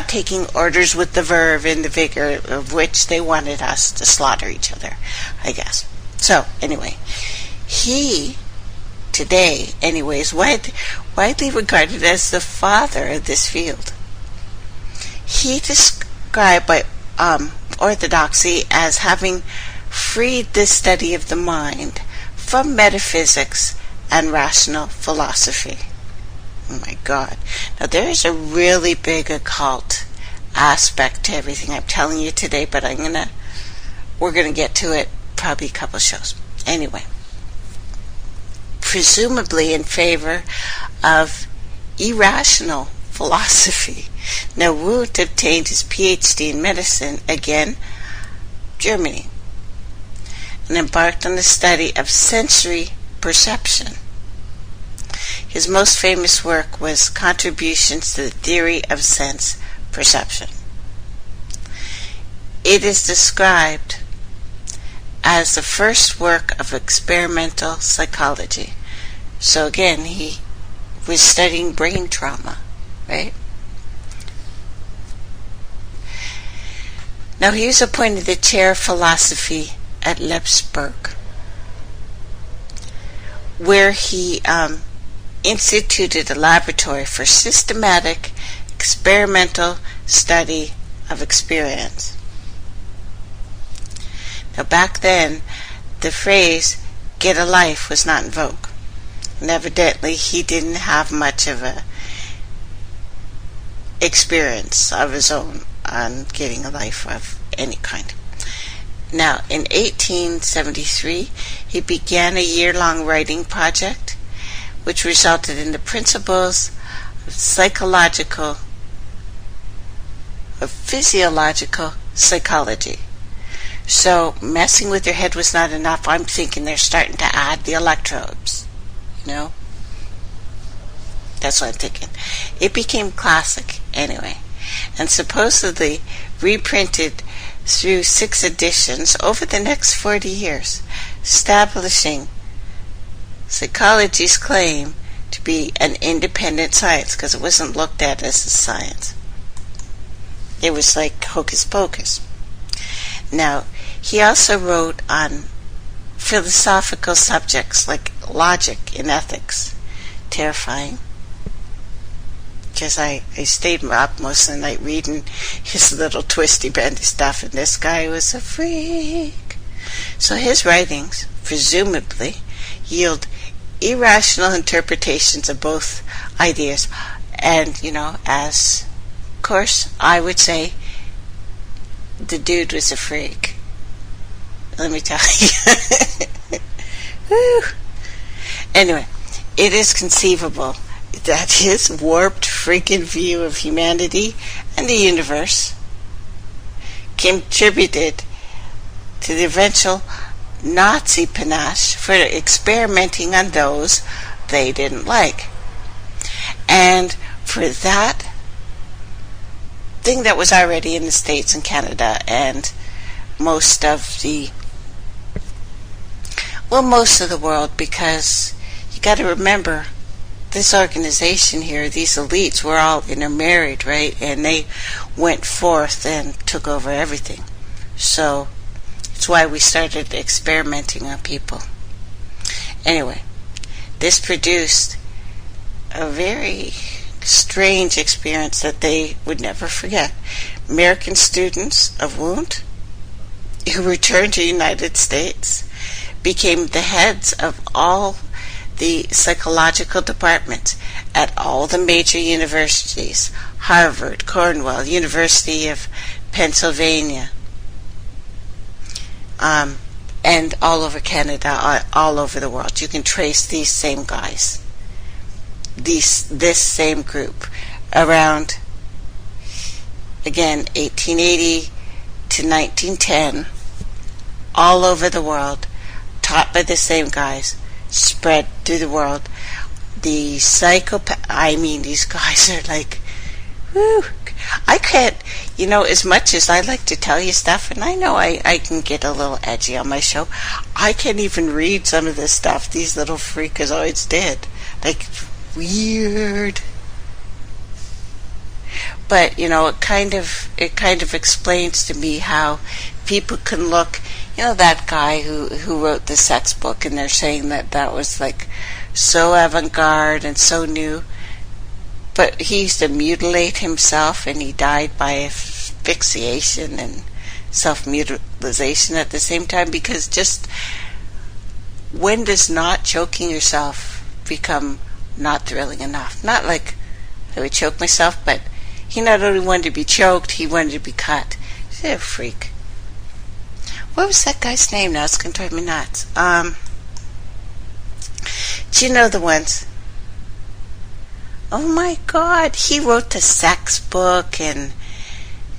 taking orders with the verve and the vigor of which they wanted us to slaughter each other, I guess. So, anyway, he, today, anyways, widely regarded as the father of this field. He described by orthodoxy as having freed the study of the mind from metaphysics and rational philosophy. Oh my God. Now there is a really big occult aspect to everything I'm telling you today, but we're gonna get to it probably a couple shows. Anyway, presumably in favor of irrational philosophy. Now Wundt obtained his PhD in medicine, again, Germany, and embarked on the study of sensory perception. His most famous work was Contributions to the Theory of Sense Perception. It is described as the first work of experimental psychology. So again, he was studying brain trauma, right? Now he was appointed the chair of philosophy at Leipzig, where he instituted a laboratory for systematic experimental study of experience. Now back then, the phrase "get a life" was not in vogue, and evidently he didn't have much of a experience of his own on getting a life of any kind. Now, in 1873, he began a year-long writing project, which resulted in the principles of physiological psychology. So, messing with your head was not enough. I'm thinking they're starting to add the electrodes, That's what I'm thinking. It became classic, anyway, and supposedly reprinted through 6 editions over the next 40 years, establishing psychology's claim to be an independent science, because it wasn't looked at as a science. It was like hocus pocus. Now, he also wrote on philosophical subjects like logic and ethics. Terrifying. Because I stayed up most of the night reading his little twisty bendy stuff, and this guy was a freak. So his writings, presumably, yield irrational interpretations of both ideas, and, as, of course, I would say, the dude was a freak. Let me tell you. Woo. Anyway, it is conceivable that his warped freaking view of humanity and the universe contributed to the eventual Nazi panache for experimenting on those they didn't like. And for that thing that was already in the States and Canada and most of the world, because you got to remember, this organization here, these elites, were all intermarried, right? And they went forth and took over everything. So it's why we started experimenting on people. Anyway, this produced a very strange experience that they would never forget. American students of Wundt who returned to the United States became the heads of all the psychological departments at all the major universities: Harvard, Cornell, University of Pennsylvania, and all over Canada, all over the world. You can trace these same guys, this same group, around, again, 1880 to 1910, all over the world, taught by the same guys, spread through the world. The these guys are like, whew, I can't, as much as I like to tell you stuff, and I know I can get a little edgy on my show, I can't even read some of this stuff these little freakazoids did. Like, weird. But, it kind of explains to me how people can look, that guy who wrote the sex book, and they're saying that was like so avant-garde and so new, but he used to mutilate himself, and he died by asphyxiation and self-mutilation at the same time, because just when does not choking yourself become not thrilling enough? Not like I would choke myself, but he not only wanted to be choked, he wanted to be cut. He's a freak. What was that guy's name now? It's going to drive me nuts. Do you know the ones? Oh my God, he wrote the sex book and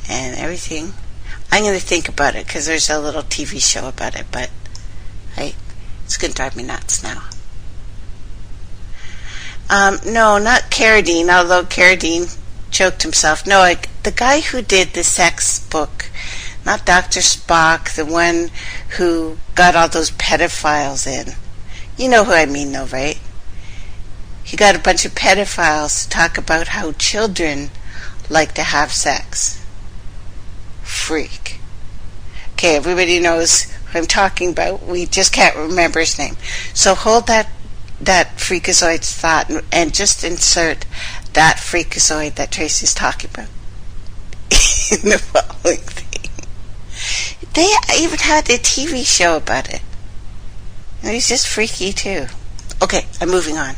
everything. I'm going to think about it, because there's a little TV show about it, but it's going to drive me nuts now. No, not Carradine, although Carradine choked himself. No, the guy who did the sex book, not Dr. Spock, the one who got all those pedophiles in. You know who I mean, though, right? He got a bunch of pedophiles to talk about how children like to have sex. Freak. Okay, everybody knows who I'm talking about. We just can't remember his name. So hold that freakazoid's thought and just insert that freakazoid that Tracey's talking about in the following thing. They even had a TV show about it. And he's just freaky too. Okay, I'm moving on.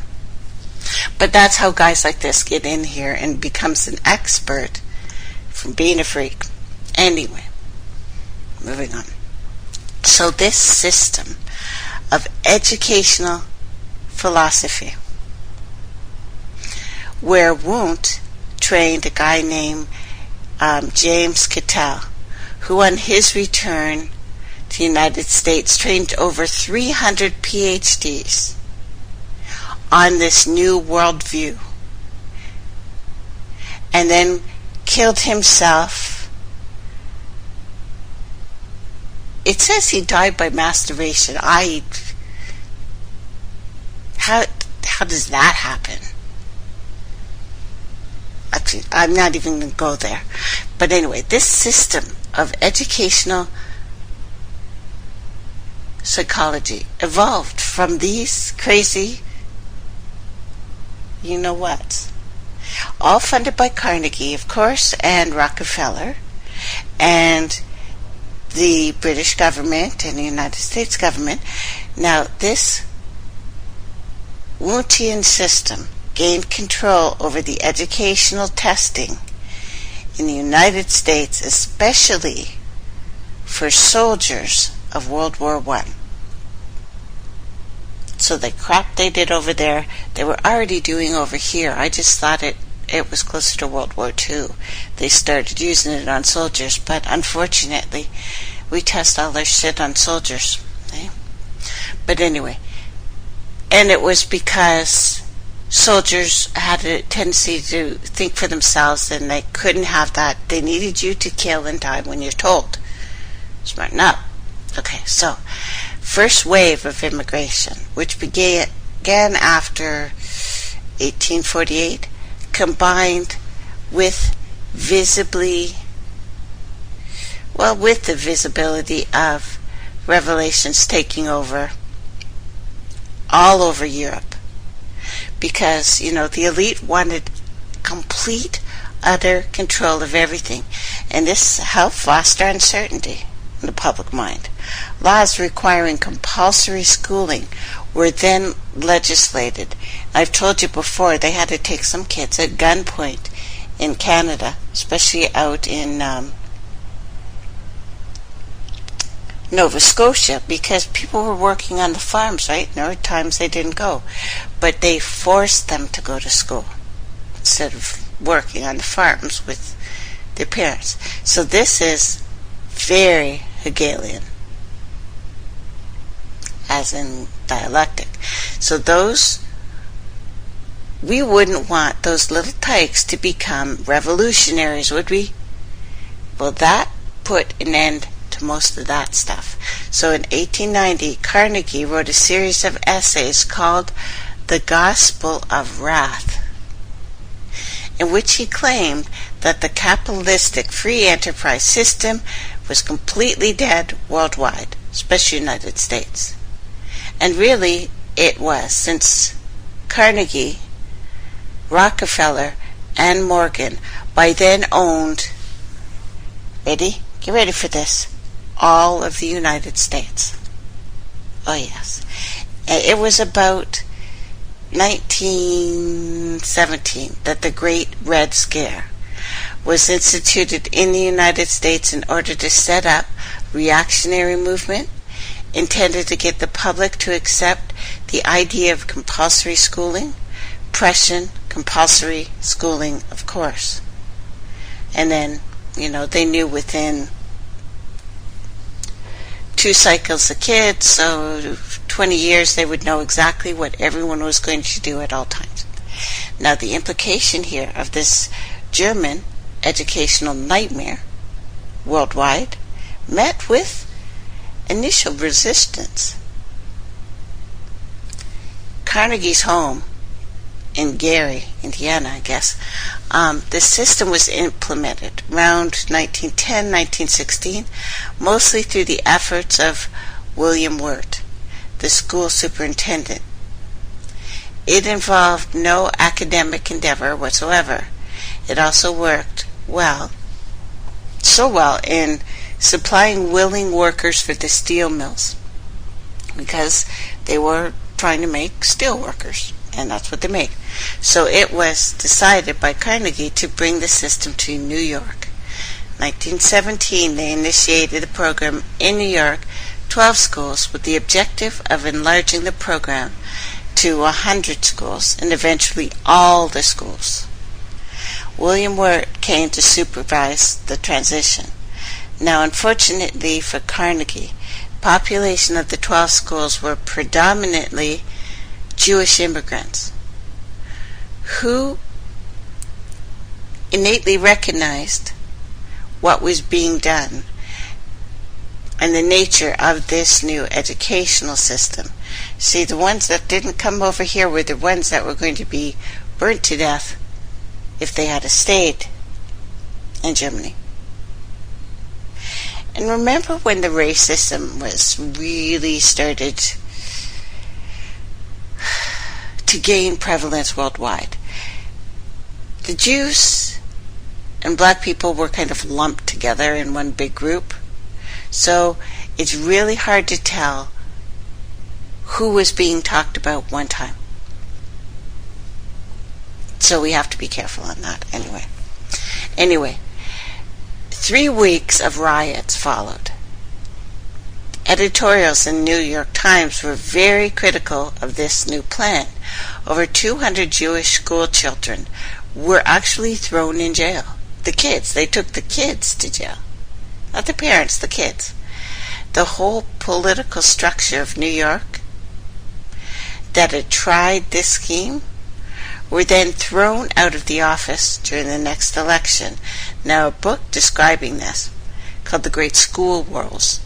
But that's how guys like this get in here and becomes an expert from being a freak. Anyway, moving on. So this system of educational philosophy, where Wundt trained a guy named James Cattell, who on his return to the United States trained over 300 PhDs on this new worldview, and then killed himself. It says he died by masturbation. How does that happen? Actually, I'm not even going to go there. But anyway, this system of educational psychology evolved from these crazy, you-know-whats. All funded by Carnegie, of course, and Rockefeller, and the British government and the United States government. Now, this Wundtian system gained control over the educational testing in the United States, especially for soldiers of World War I. So the crap they did over there, they were already doing over here. I just thought it was closer to World War II. They started using it on soldiers, but unfortunately, we test all their shit on soldiers. Okay? But anyway, and it was because soldiers had a tendency to think for themselves, and they couldn't have that. They needed you to kill and die when you're told. Smarten up. Okay, so first wave of immigration, which began began after 1848, combined with with the visibility of revelations taking over all over Europe. Because, the elite wanted complete, utter control of everything. And this helped foster uncertainty in the public mind. Laws requiring compulsory schooling were then legislated. I've told you before, they had to take some kids at gunpoint in Canada, especially out in Nova Scotia, because people were working on the farms, right? There were times they didn't go. But they forced them to go to school instead of working on the farms with their parents. So this is very Hegelian, as in dialectic. So we wouldn't want those little tykes to become revolutionaries, would we? Well, that put an end to most of that stuff. So in 1890, Carnegie wrote a series of essays called The Gospel of Wrath, in which he claimed that the capitalistic free enterprise system was completely dead worldwide, especially United States. And really, it was, since Carnegie, Rockefeller, and Morgan by then owned, get ready for this, all of the United States. Oh yes. It was about 1917 that the Great Red Scare was instituted in the United States in order to set up a reactionary movement intended to get the public to accept the idea of compulsory schooling. Prussian compulsory schooling, of course. And then, they knew within 2 cycles of kids, so 20 years, they would know exactly what everyone was going to do at all times. Now, the implication here of this German educational nightmare worldwide met with initial resistance. Carnegie's home in Gary, Indiana, I guess, the system was implemented around 1910, 1916, mostly through the efforts of William Wirt, the school superintendent. It involved no academic endeavor whatsoever. It also worked so well in supplying willing workers for the steel mills, because they were trying to make steel workers, and that's what they made. So it was decided by Carnegie to bring the system to New York. 1917, they initiated the program in New York, 12 schools, with the objective of enlarging the program to 100 schools, and eventually all the schools. William Wirt came to supervise the transition. Now, unfortunately for Carnegie, the population of the 12 schools were predominantly Jewish immigrants who innately recognized what was being done and the nature of this new educational system. See, the ones that didn't come over here were the ones that were going to be burnt to death if they had stayed in Germany. And remember when the racism was really started to gain prevalence worldwide? The Jews and black people were kind of lumped together in one big group. So it's really hard to tell who was being talked about one time. So we have to be careful on that Anyway, 3 weeks of riots followed. Editorials in New York Times were very critical of this new plan. Over 200 Jewish school children were actually thrown in jail. The kids, they took the kids to jail. Not the parents, the kids. The whole political structure of New York that had tried this scheme were then thrown out of the office during the next election. Now, a book describing this, called The Great School Wars.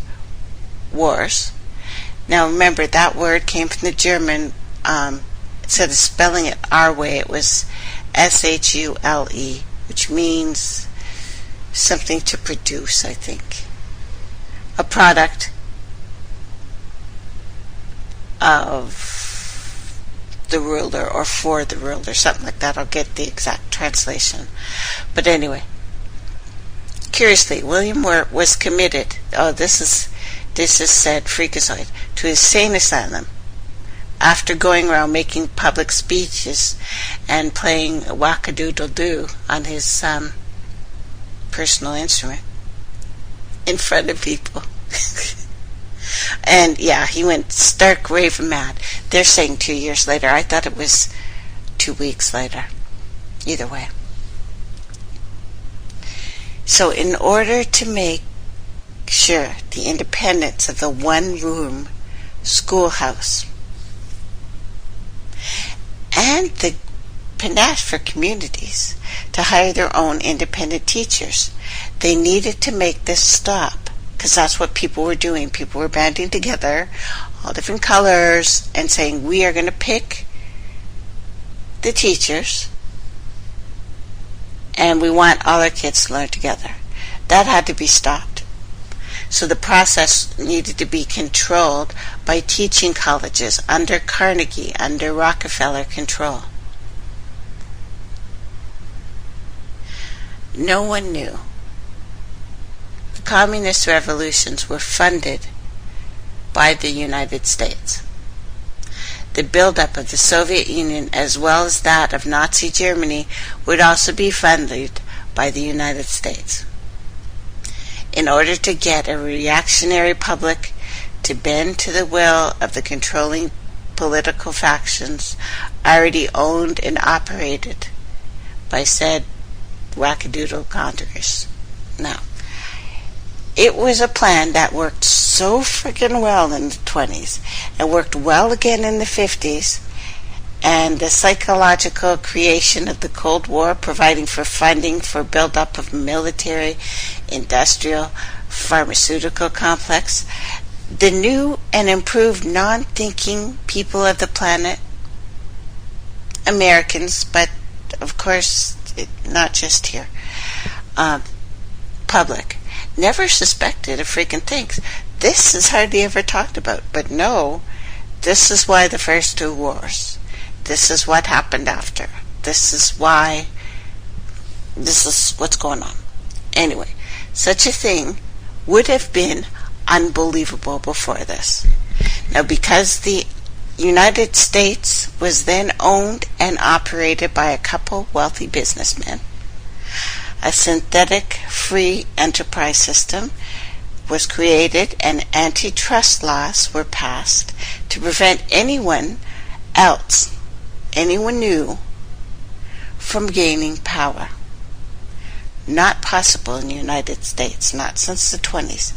Now, remember, that word came from the German instead of spelling it our way, it was S-H-U-L-E, which means something to produce, I think. A product of the ruler or for the ruler, something like that. I'll get the exact translation. But anyway, curiously, William was committed, this is said freakazoid, to a insane asylum after going around making public speeches and playing whack-a-doodle-doo on his personal instrument in front of people. And yeah, he went stark raving mad. They're saying 2 years later. I thought it was 2 weeks later. Either way. So in order to make sure the independence of the one-room schoolhouse and the panache for communities to hire their own independent teachers, they needed to make this stop, because that's what people were doing. People were banding together, all different colors, and saying, we are going to pick the teachers and we want all our kids to learn together. That had to be stopped. So the process needed to be controlled by teaching colleges under Carnegie, under Rockefeller control. No one knew. The communist revolutions were funded by the United States. The buildup of the Soviet Union, as well as that of Nazi Germany, would also be funded by the United States. In order to get a reactionary public to bend to the will of the controlling political factions already owned and operated by said wackadoodle Congress. Now, it was a plan that worked so freaking well in the 20s and worked well again in the 50s, and the psychological creation of the Cold War, providing for funding for build-up of military, industrial, pharmaceutical complex. The new and improved non-thinking people of the planet, Americans, but of course not just here, public, never suspected a freaking thing. This is hardly ever talked about, but no, this is why the first two wars. This is what happened after. This is why. This is what's going on. Anyway, such a thing would have been unbelievable before this. Now, because the United States was then owned and operated by a couple wealthy businessmen, a synthetic free enterprise system was created and antitrust laws were passed to prevent anyone new, from gaining power. Not possible in the United States, not since the 20s.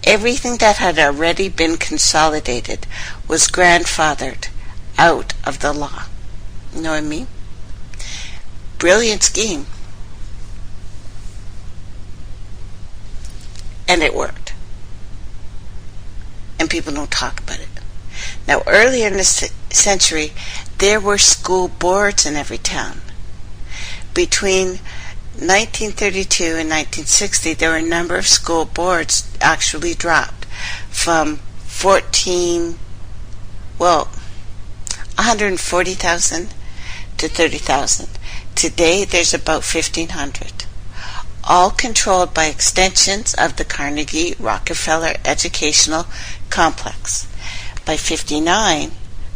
Everything that had already been consolidated was grandfathered out of the law. You know what I mean? Brilliant scheme. And it worked. And people don't talk about it. Now, earlier in the century, there were school boards in every town. Between 1932 and 1960, there were a number of school boards actually dropped from 140,000 to 30,000. Today, there's about 1,500. All controlled by extensions of the Carnegie Rockefeller educational complex. By 1959,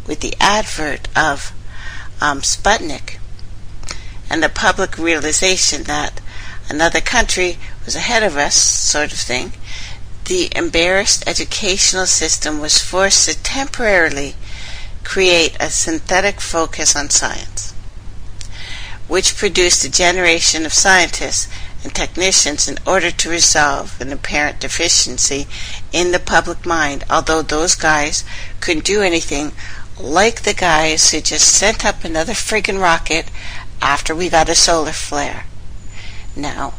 with the advent of Sputnik and the public realization that another country was ahead of us, sort of thing, the embarrassed educational system was forced to temporarily create a synthetic focus on science, which produced a generation of scientists and technicians in order to resolve an apparent deficiency in the public mind, although those guys couldn't do anything, like the guys who just sent up another friggin' rocket after we got a solar flare. Now,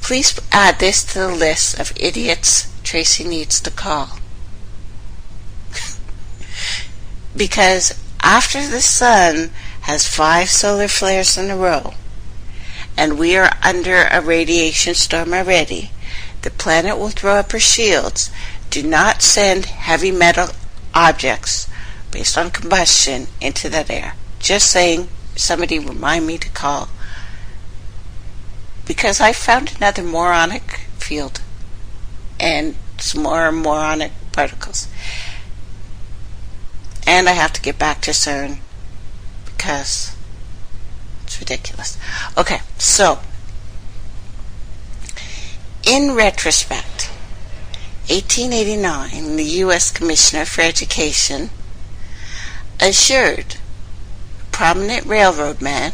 please add this to the list of idiots Tracey needs to call. Because After the sun has 5 solar flares in a row, and we are under a radiation storm already, the planet will throw up her shields. Do not send heavy metal objects based on combustion into that air. Just saying, somebody remind me to call. Because I found another moronic field and some more moronic particles. And I have to get back to CERN because it's ridiculous. Okay, so in retrospect, 1889, the U.S. Commissioner for Education assured prominent railroad man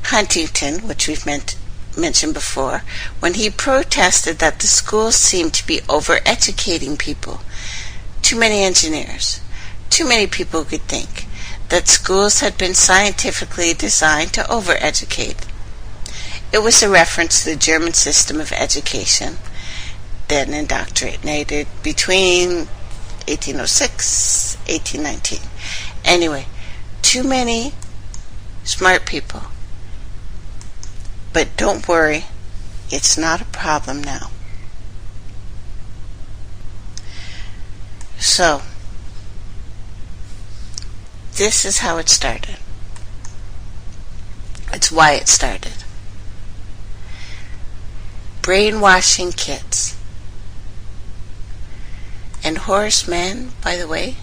Huntington, which we've mentioned before, when he protested that the schools seemed to be over-educating people. Too many engineers, too many people could think that schools had been scientifically designed to over-educate. It was a reference to the German system of education, then indoctrinated between 1806 and 1819. Anyway, too many smart people. But don't worry, it's not a problem now. So, this is how it started. It's why it started. Brainwashing kids. And Horace Mann, by the way,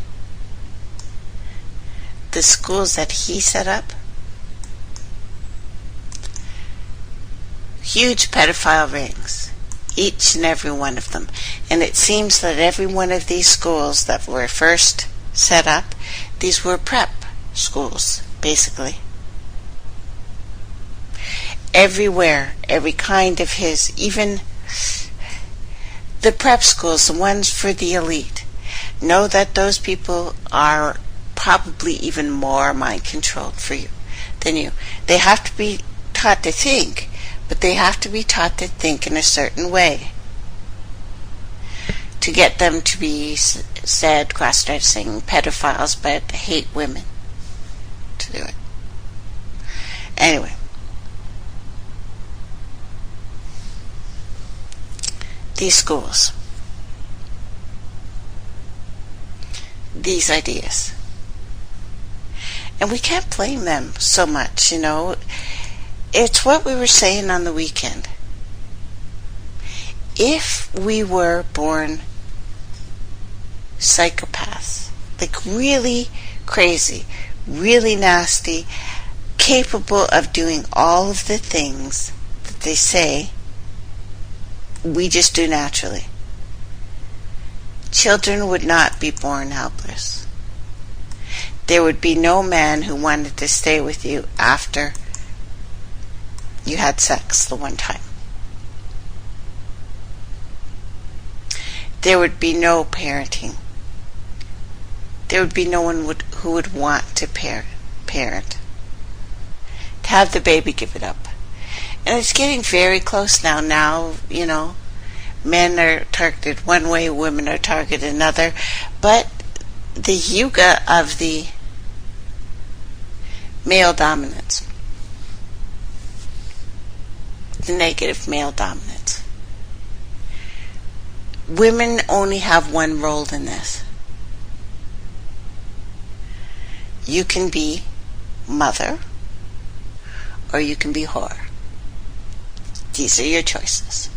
the schools that he set up, huge pedophile rings, each and every one of them. And it seems that every one of these schools that were first set up, these were prep schools, basically. Everywhere, every kind of his, even the prep schools, the ones for the elite, know that those people are probably even more mind-controlled for you than you. They have to be taught to think, but they have to be taught to think in a certain way to get them to be said cross-dressing pedophiles but hate women to do it. Anyway, these schools, these ideas, and we can't blame them so much, you know. It's what we were saying on the weekend. If we were born psychopaths, like really crazy, really nasty, capable of doing all of the things that they say we just do naturally, children would not be born helpless. There would be no man who wanted to stay with you after you had sex the one time. There would be no parenting. There would be no one who would want to parent. To have the baby give it up. And it's getting very close now. Now, you know, men are targeted one way, women are targeted another. But the yuga of the male dominance, the negative male dominance. Women only have one role in this. You can be mother or you can be whore. These are your choices.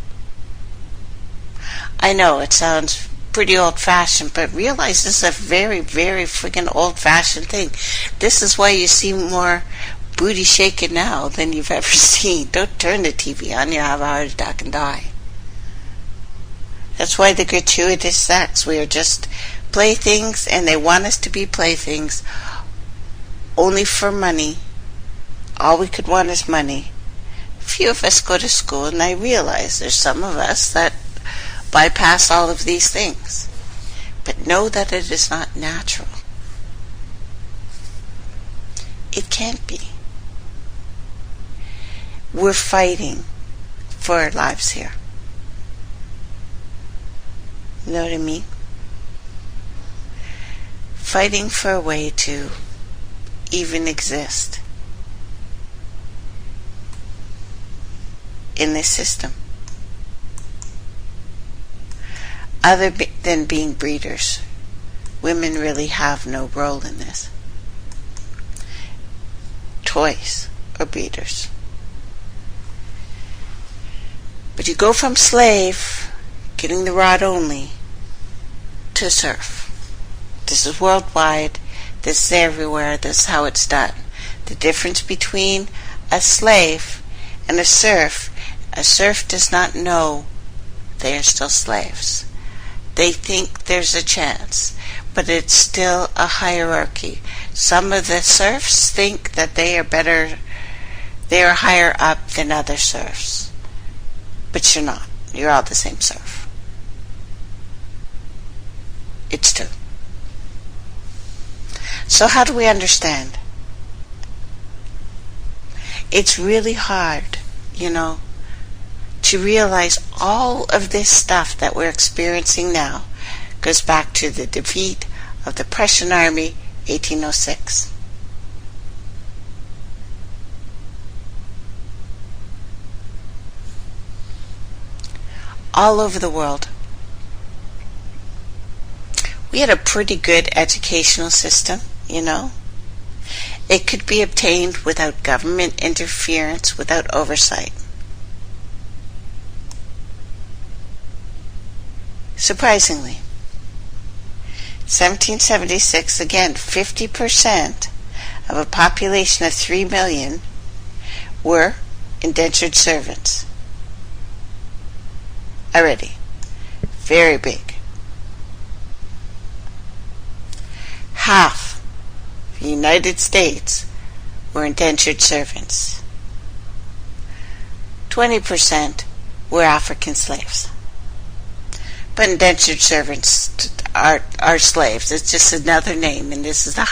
I know it sounds pretty old-fashioned, but realize this is a very, very freaking old-fashioned thing. This is why you see more booty shaking now than you've ever seen. Don't turn the TV on, you'll have a heart attack and die. That's why the gratuitous sex, we are just playthings, and they want us to be playthings only for money. All we could want is money. Few of us go to school, and I realize there's some of us that bypass all of these things. But know that it is not natural. It can't be. We're fighting for our lives here. You know what I mean? Fighting for a way to even exist in this system other than being breeders. Women really have no role in this. Toys or breeders. But you go from slave, getting the rod only, to serf. This is worldwide. This is everywhere. This is how it's done. The difference between a slave and a serf does not know they are still slaves. They think there's a chance, but it's still a hierarchy. Some of the serfs think that they are higher up than other serfs. But you're not. You're all the same serf. It's two. So how do we understand? It's really hard, to realize all of this stuff that we're experiencing now goes back to the defeat of the Prussian army, 1806. All over the world. We had a pretty good educational system, It could be obtained without government interference, without oversight. Surprisingly, 1776, again, 50% of a population of 3 million were indentured servants. Already. Very big. Half the United States were indentured servants. 20% were African slaves. But indentured servants are slaves. It's just another name, and this is the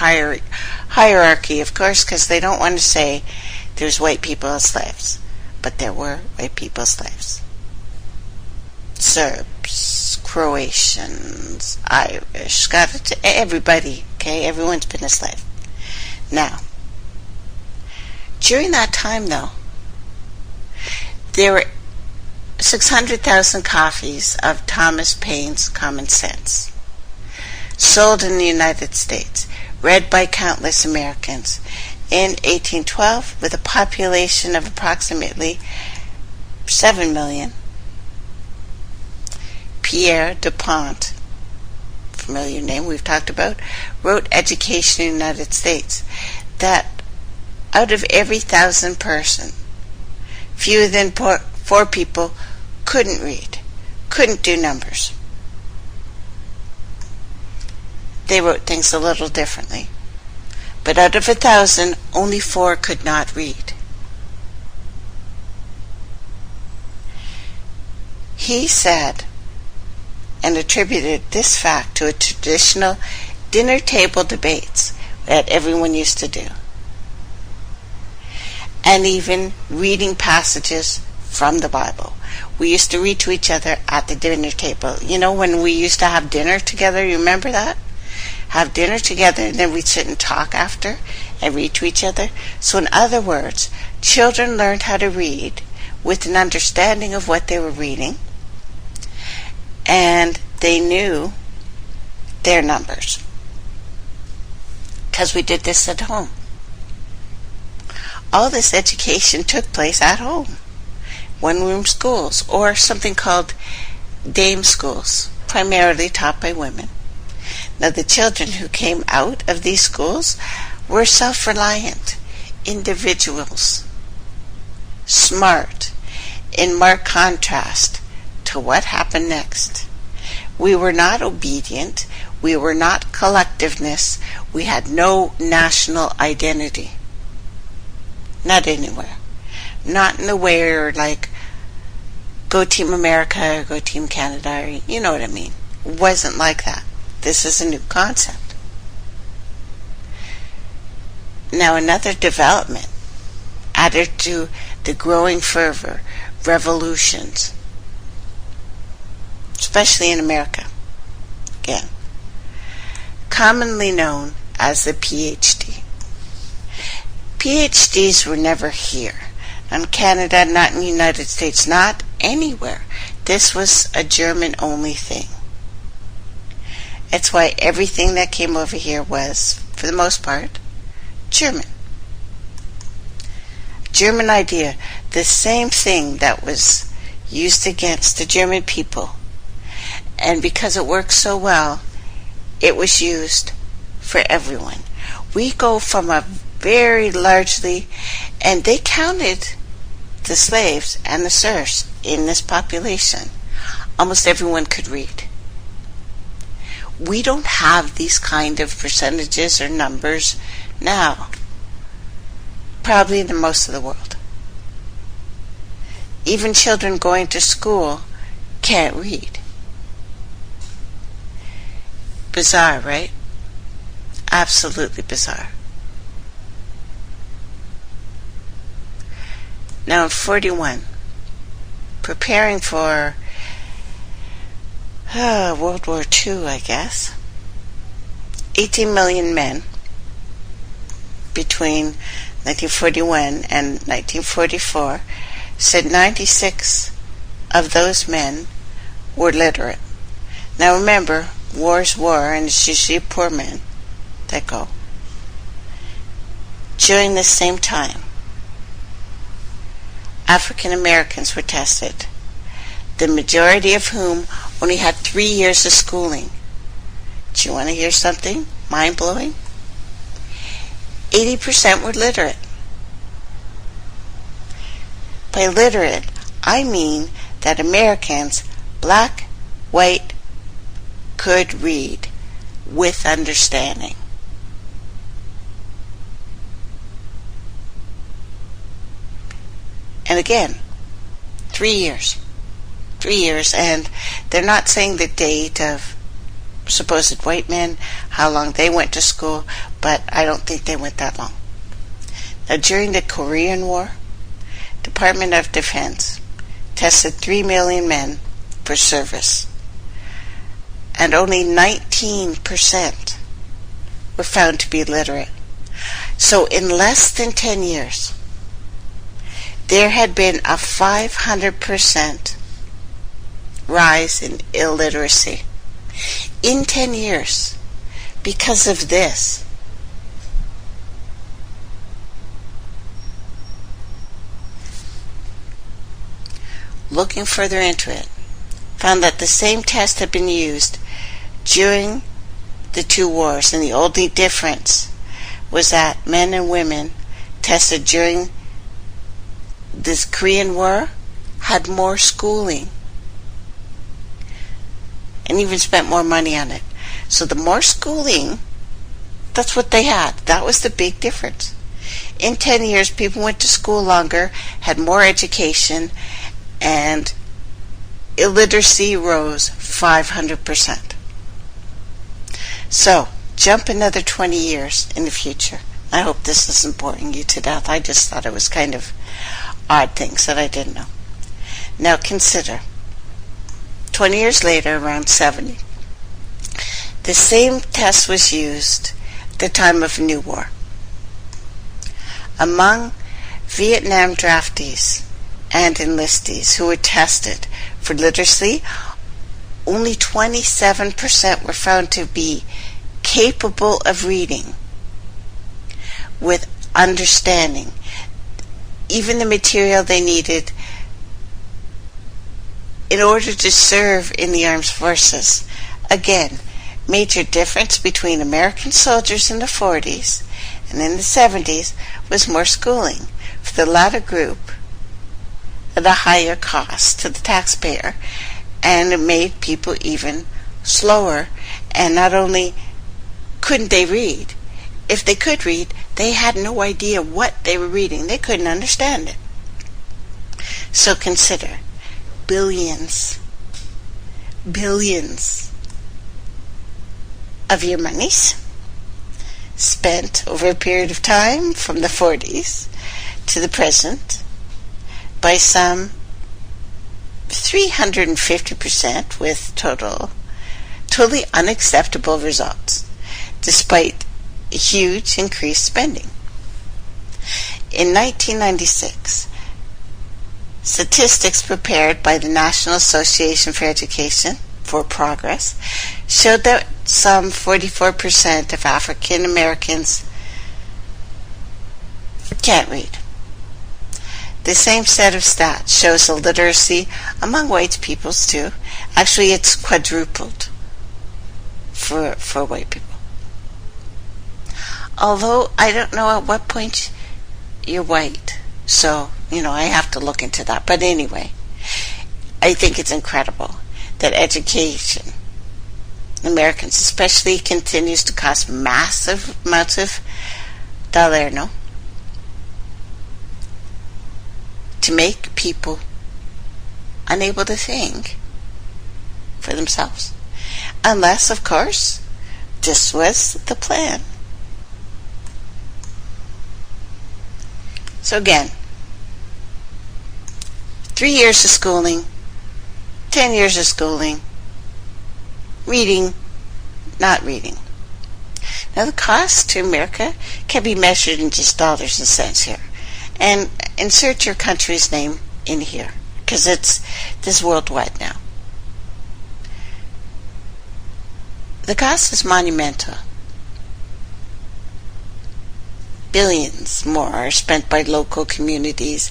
hierarchy, of course, because they don't want to say there's white people as slaves. But there were white people as slaves. Serbs, Croatians, Irish, Scottish, everybody, okay? Everyone's been a slave. Now, during that time, though, there were 600,000 copies of Thomas Paine's Common Sense sold in the United States, read by countless Americans. In 1812, with a population of approximately 7 million, Pierre Dupont, familiar name we've talked about, wrote Education in the United States, that out of every 1,000 person, fewer than 4 people couldn't read, couldn't do numbers. They wrote things a little differently. But out of 1,000, only 4 could not read. He said, and attributed this fact to a traditional dinner table debates that everyone used to do, and even reading passages from the Bible. We used to read to each other at the dinner table. When we used to have dinner together, you remember that? Have dinner together, and then we'd sit and talk after and read to each other. So in other words, children learned how to read with an understanding of what they were reading, and they knew their numbers, because we did this at home. All this education took place at home. One-room schools, or something called dame schools, primarily taught by women. Now, the children who came out of these schools were self-reliant individuals, smart, in marked contrast to what happened next. We were not obedient. We were not collectiveness. We had no national identity. Not anywhere. Not in the way or like go Team America or go Team Canada, or you know what I mean. It wasn't like that. This is a new concept. Now, another development added to the growing fervor, revolutions, especially in America, again, commonly known as the PhD. PhDs were never here. Not in Canada, not in the United States, not anywhere. This was a German-only thing. That's why everything that came over here was, for the most part, German. German idea, the same thing that was used against the German people. And because it worked so well, it was used for everyone. We go from a very largely, and they counted the slaves and the serfs in this population. Almost everyone could read. We don't have these kind of percentages or numbers now, probably in most of the world. Even children going to school can't read. Bizarre, right? Absolutely bizarre. Now in 41, preparing for World War II, I guess, 18 million men between 1941 and 1944 said 96 of those men were literate. Now remember, war's war, and it's usually poor men that go. During the same time, African Americans were tested, the majority of whom only had 3 years of schooling. Do you want to hear something mind-blowing? 80% were literate. By literate, I mean that Americans, black, white, could read with understanding. And again, 3 years. 3 years, and they're not saying the date of supposed white men, how long they went to school, but I don't think they went that long. Now, during the Korean War, Department of Defense tested 3 million men for service, and only 19% were found to be literate. So in less than 10 years, there had been a 500% rise in illiteracy. In 10 years, because of this. Looking further into it, found that the same test had been used during the two wars, and the only difference was that men and women tested during this Korean War had more schooling and even spent more money on it. So the more schooling, that's what they had. That was the big difference. In 10 years, people went to school longer, had more education, and illiteracy rose 500%. So, jump another 20 years in the future. I hope this isn't boring you to death. I just thought it was kind of odd things that I didn't know. Now consider, 20 years later, around 70, the same test was used at the time of New War. Among Vietnam draftees and enlistees who were tested for literacy, only 27% were found to be capable of reading with understanding even the material they needed in order to serve in the armed forces. Again, major difference between American soldiers in the 40s and in the 70s was more schooling. For the latter group, at a higher cost to the taxpayer, and it made people even slower. And not only couldn't they read, if they could read, they had no idea what they were reading. They couldn't understand it. So consider, billions of your monies spent over a period of time from the 40s to the present by some 350% with totally unacceptable results, despite huge increased spending. In 1996, statistics prepared by the National Association for Education for Progress showed that some 44% of African Americans can't read. The same set of stats shows illiteracy among white peoples too. Actually, it's quadrupled for white people. Although I don't know at what point you're white, so I have to look into that. But anyway, I think it's incredible that education, Americans especially, continues to cost massive amounts of dinero to make people unable to think for themselves. Unless, of course, this was the plan. So again, 3 years of schooling, 10 years of schooling, reading, not reading. Now the cost to America can be measured in just dollars and cents here. And insert your country's name in here, because this is worldwide now. The cost is monumental. Billions more are spent by local communities,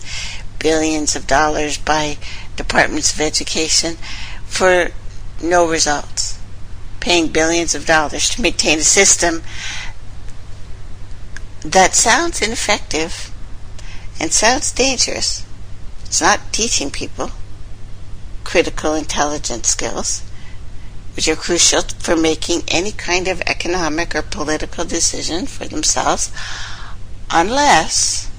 billions of dollars by departments of education for no results. Paying billions of dollars to maintain a system that sounds ineffective and sounds dangerous. It's not teaching people critical intelligence skills, which are crucial for making any kind of economic or political decision for themselves, unless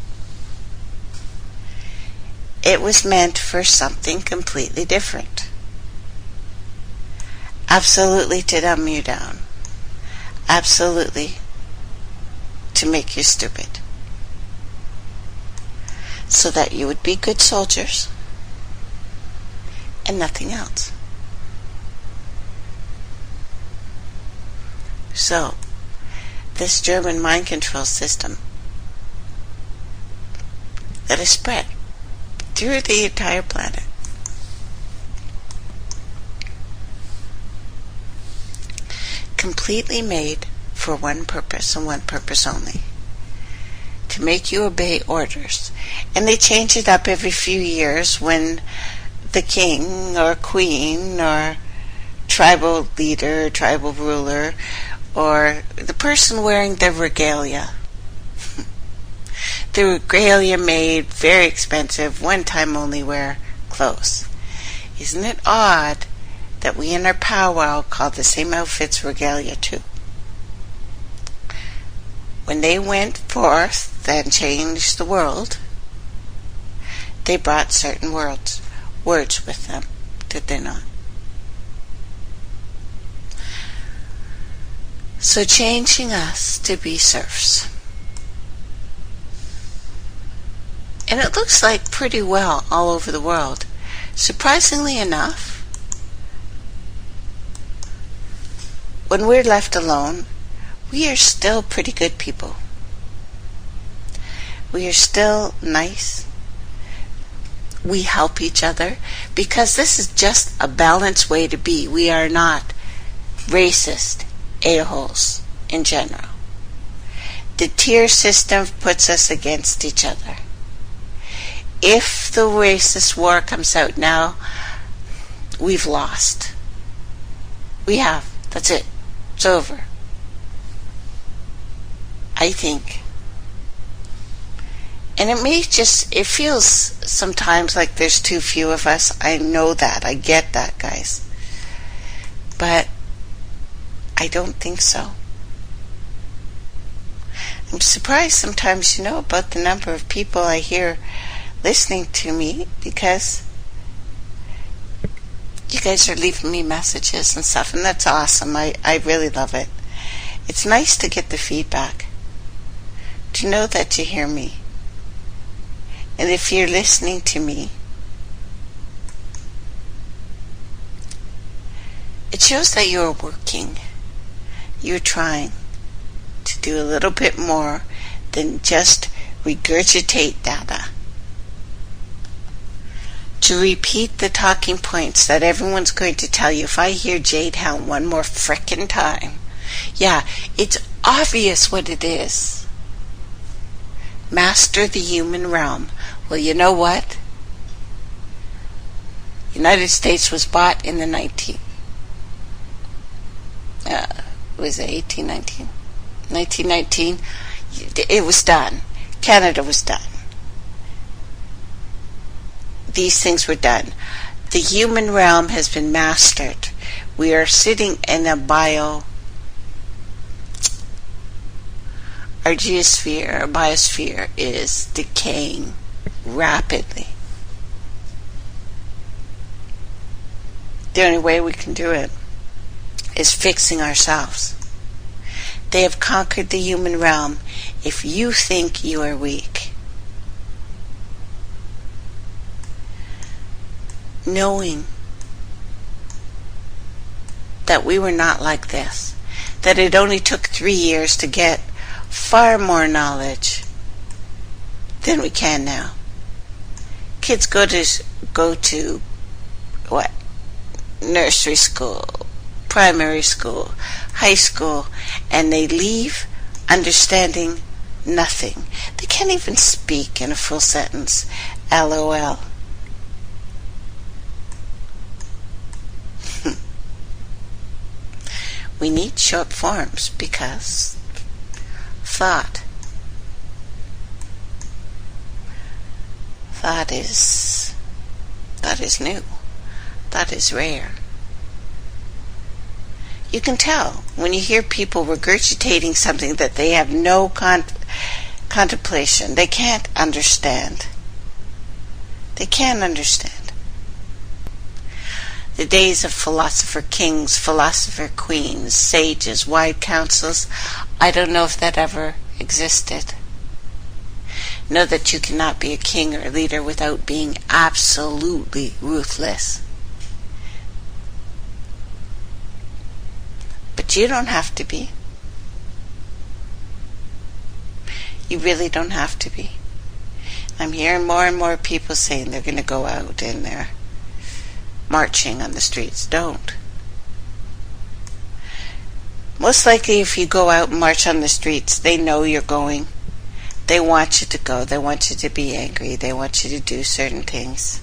it was meant for something completely different. Absolutely to dumb you down. Absolutely to make you stupid. So that you would be good soldiers and nothing else. So, this German mind control system that is spread through the entire planet completely made for one purpose and one purpose only: to make you obey orders. And they change it up every few years when the king or queen or tribal leader, tribal ruler, or the person wearing the regalia. The regalia made very expensive, one-time only wear clothes. Isn't it odd that we in our powwow call the same outfits regalia too? When they went forth and changed the world, they brought certain words with them, did they not? So changing us to be serfs. And it looks like pretty well all over the world. Surprisingly enough, when we're left alone, we are still pretty good people. We are still nice. We help each other because this is just a balanced way to be. We are not racist a-holes in general. The tier system puts us against each other. If the racist war comes out now, we've lost. We have. That's it. It's over. I think. And it feels sometimes like there's too few of us. I know that. I get that, guys. But I don't think so. I'm surprised sometimes, about the number of people I hear listening to me, because you guys are leaving me messages and stuff, and that's awesome. I really love it. It's nice to get the feedback, to know that you hear me. And if you're listening to me, it shows that you're working. You're trying to do a little bit more than just regurgitate data, to repeat the talking points that everyone's going to tell you. If I hear Jade Helm one more frickin' time, yeah, it's obvious what it is. Master the human realm. Well, you know what? United States was bought in the 1819? 1919. It was done. Canada was done. These things were done. The human realm has been mastered. We are sitting in a our geosphere, our biosphere is decaying rapidly. The only way we can do it is fixing ourselves. They have conquered the human realm. If you think you are weak, knowing that we were not like this, that it only took 3 years to get far more knowledge than we can now. Kids go to what? Nursery school, primary school, high school, and they leave understanding nothing. They can't even speak in a full sentence. LOL. We need short forms because thought is new. Thought is rare. You can tell when you hear people regurgitating something that they have no contemplation. They can't understand. They can't understand. The days of philosopher kings, philosopher queens, sages, wise councils, I don't know if that ever existed. Know that you cannot be a king or a leader without being absolutely ruthless. But you don't have to be. You really don't have to be. I'm hearing more and more people saying they're going to go out and they're marching on the streets. Don't. Most likely if you go out and march on the streets, they know you're going. They want you to go. They want you to be angry. They want you to do certain things.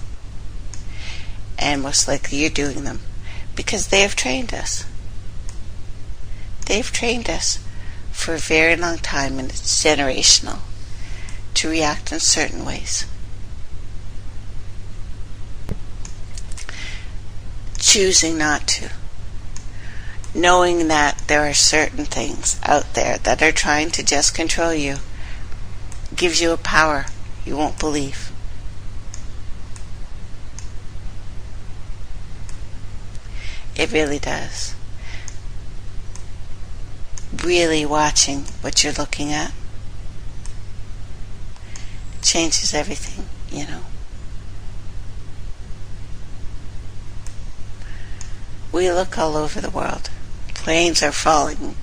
And most likely you're doing them because they have trained us. They've trained us for a very long time, and it's generational, to react in certain ways. Choosing not to. Knowing that there are certain things out there that are trying to just control you gives you a power you won't believe. It really does. Really watching what you're looking at changes everything, you know. We look all over the world. Planes are falling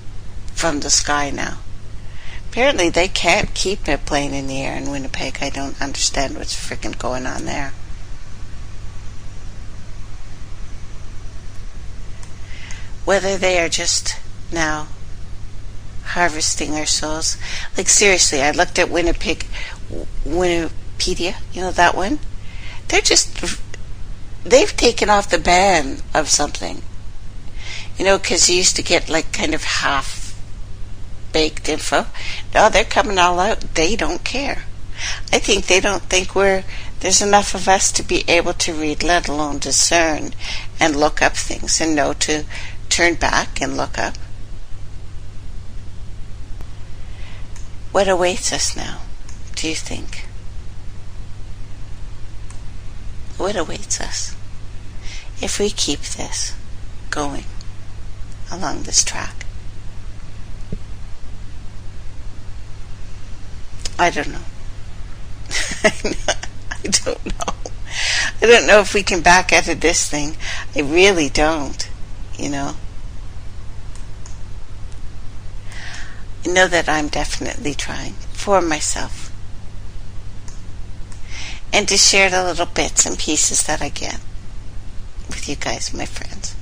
from the sky now. Apparently they can't keep a plane in the air in Winnipeg. I don't understand what's frickin' going on there. Whether they are just now harvesting our souls. Like seriously, I looked at Winnipeg, Wikipedia, you know that one? They've taken off the ban of something. You know, because you used to get like kind of half-baked info. No, they're coming all out. They don't care. I think they don't think there's enough of us to be able to read, let alone discern and look up things and know to turn back and look up. What awaits us now, do you think? What awaits us if we keep this going along this track? I don't know. I don't know. I don't know if we can back out of this thing. I really don't, you know. I know that I'm definitely trying for myself. and to share the little bits and pieces that I get with you guys, my friends.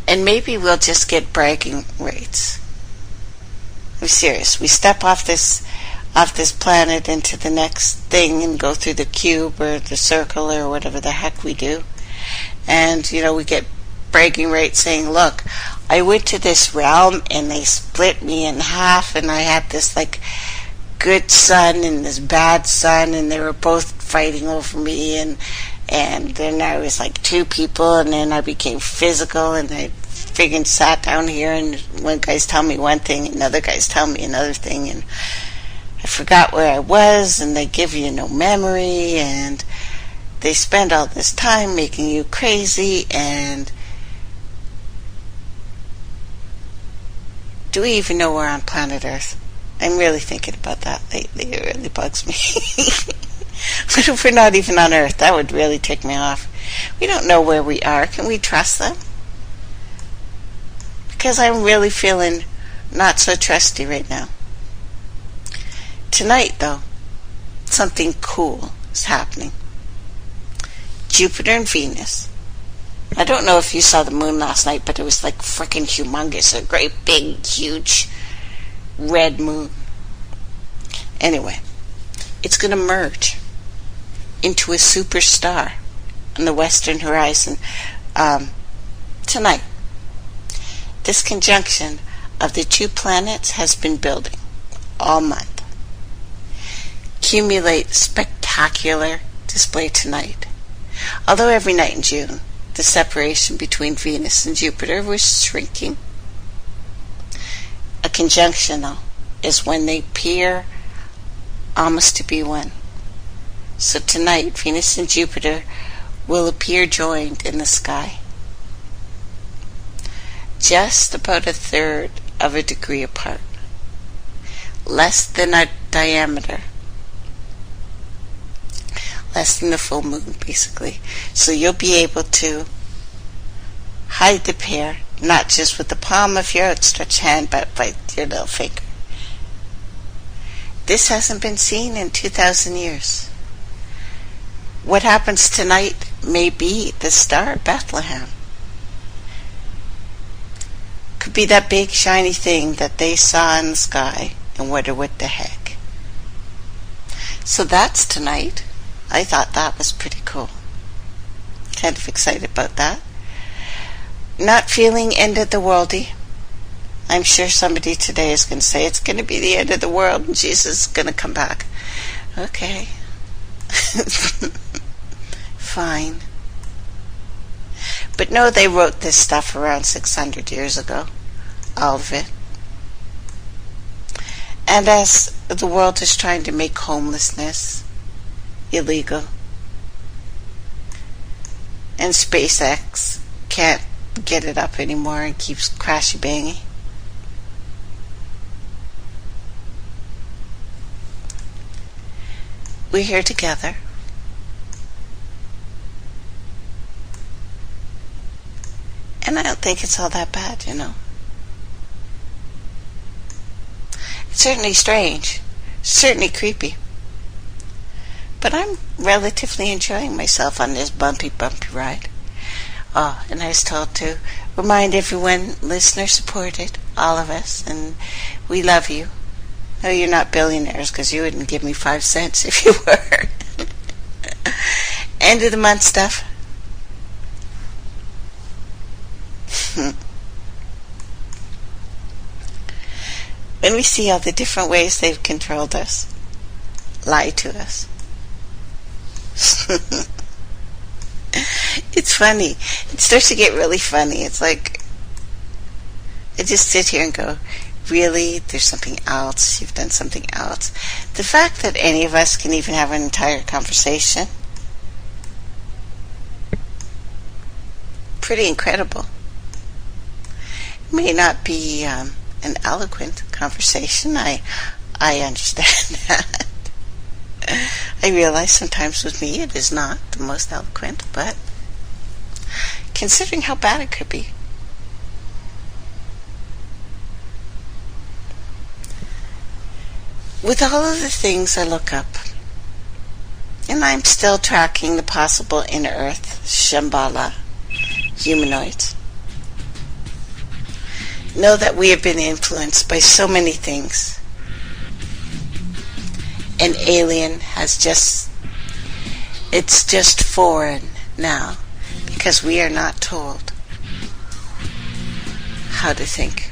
And maybe we'll just get bragging rights. I'm serious. We step off this planet into the next thing and go through the cube or the circle or whatever the heck we do. And, we get bragging rights saying, look, I went to this realm and they split me in half, and I had this good son and this bad son, and they were both fighting over me, and then I was two people, and then I became physical, and I friggin' sat down here, and one guy's telling me one thing, and another guy's telling me another thing, and I forgot where I was, and they give you no memory, and they spend all this time making you crazy. And do we even know we're on planet Earth? I'm really thinking about that lately. It really bugs me. What if we're not even on Earth? That would really tick me off. We don't know where we are. Can we trust them? Because I'm really feeling not so trusty right now. Tonight, though, something cool is happening. Jupiter and Venus. I don't know if you saw the moon last night, but it was freaking humongous. A great big, huge red moon. Anyway, it's going to merge into a superstar on the western horizon tonight. This conjunction of the two planets has been building all month. Accumulate spectacular display tonight. Although every night in June, the separation between Venus and Jupiter was shrinking. A conjunction, though, is when they appear almost to be one. So tonight, Venus and Jupiter will appear joined in the sky. Just about a third of a degree apart. Less than a diameter. Less than the full moon, basically. So you'll be able to hide the pair, not just with the palm of your outstretched hand, but by your little finger. This hasn't been seen in 2,000 years. What happens tonight may be the Star of Bethlehem. Could be that big shiny thing that they saw in the sky and wonder what the heck. So that's tonight. I thought that was pretty cool. Kind of excited about that. Not feeling end of the worldy. I'm sure somebody today is going to say it's going to be the end of the world and Jesus is going to come back. Okay. Fine. But no, they wrote this stuff around 600 years ago. All of it. And as the world is trying to make homelessness illegal, and SpaceX can't get it up anymore and keeps crashy banging, we're here together. And I don't think it's all that bad, It's certainly strange, certainly creepy. But I'm relatively enjoying myself on this bumpy ride. Oh, and I was told to remind everyone, listener supported, all of us, and we love you. No, you're not billionaires, because you wouldn't give me 5 cents if you were. End of the month stuff. When we see all the different ways they've controlled us, lied to us. It's funny. It starts to get really funny. It's like I just sit here and go, really? There's something else? You've done something else? The fact that any of us can even have an entire conversation, pretty incredible. It may not be an eloquent conversation. I understand that. I realize sometimes with me it is not the most eloquent, but considering how bad it could be. With all of the things I look up, and I'm still tracking the possible inner earth, Shambhala, humanoids, know that we have been influenced by so many things. An alien it's just foreign now because we are not told how to think.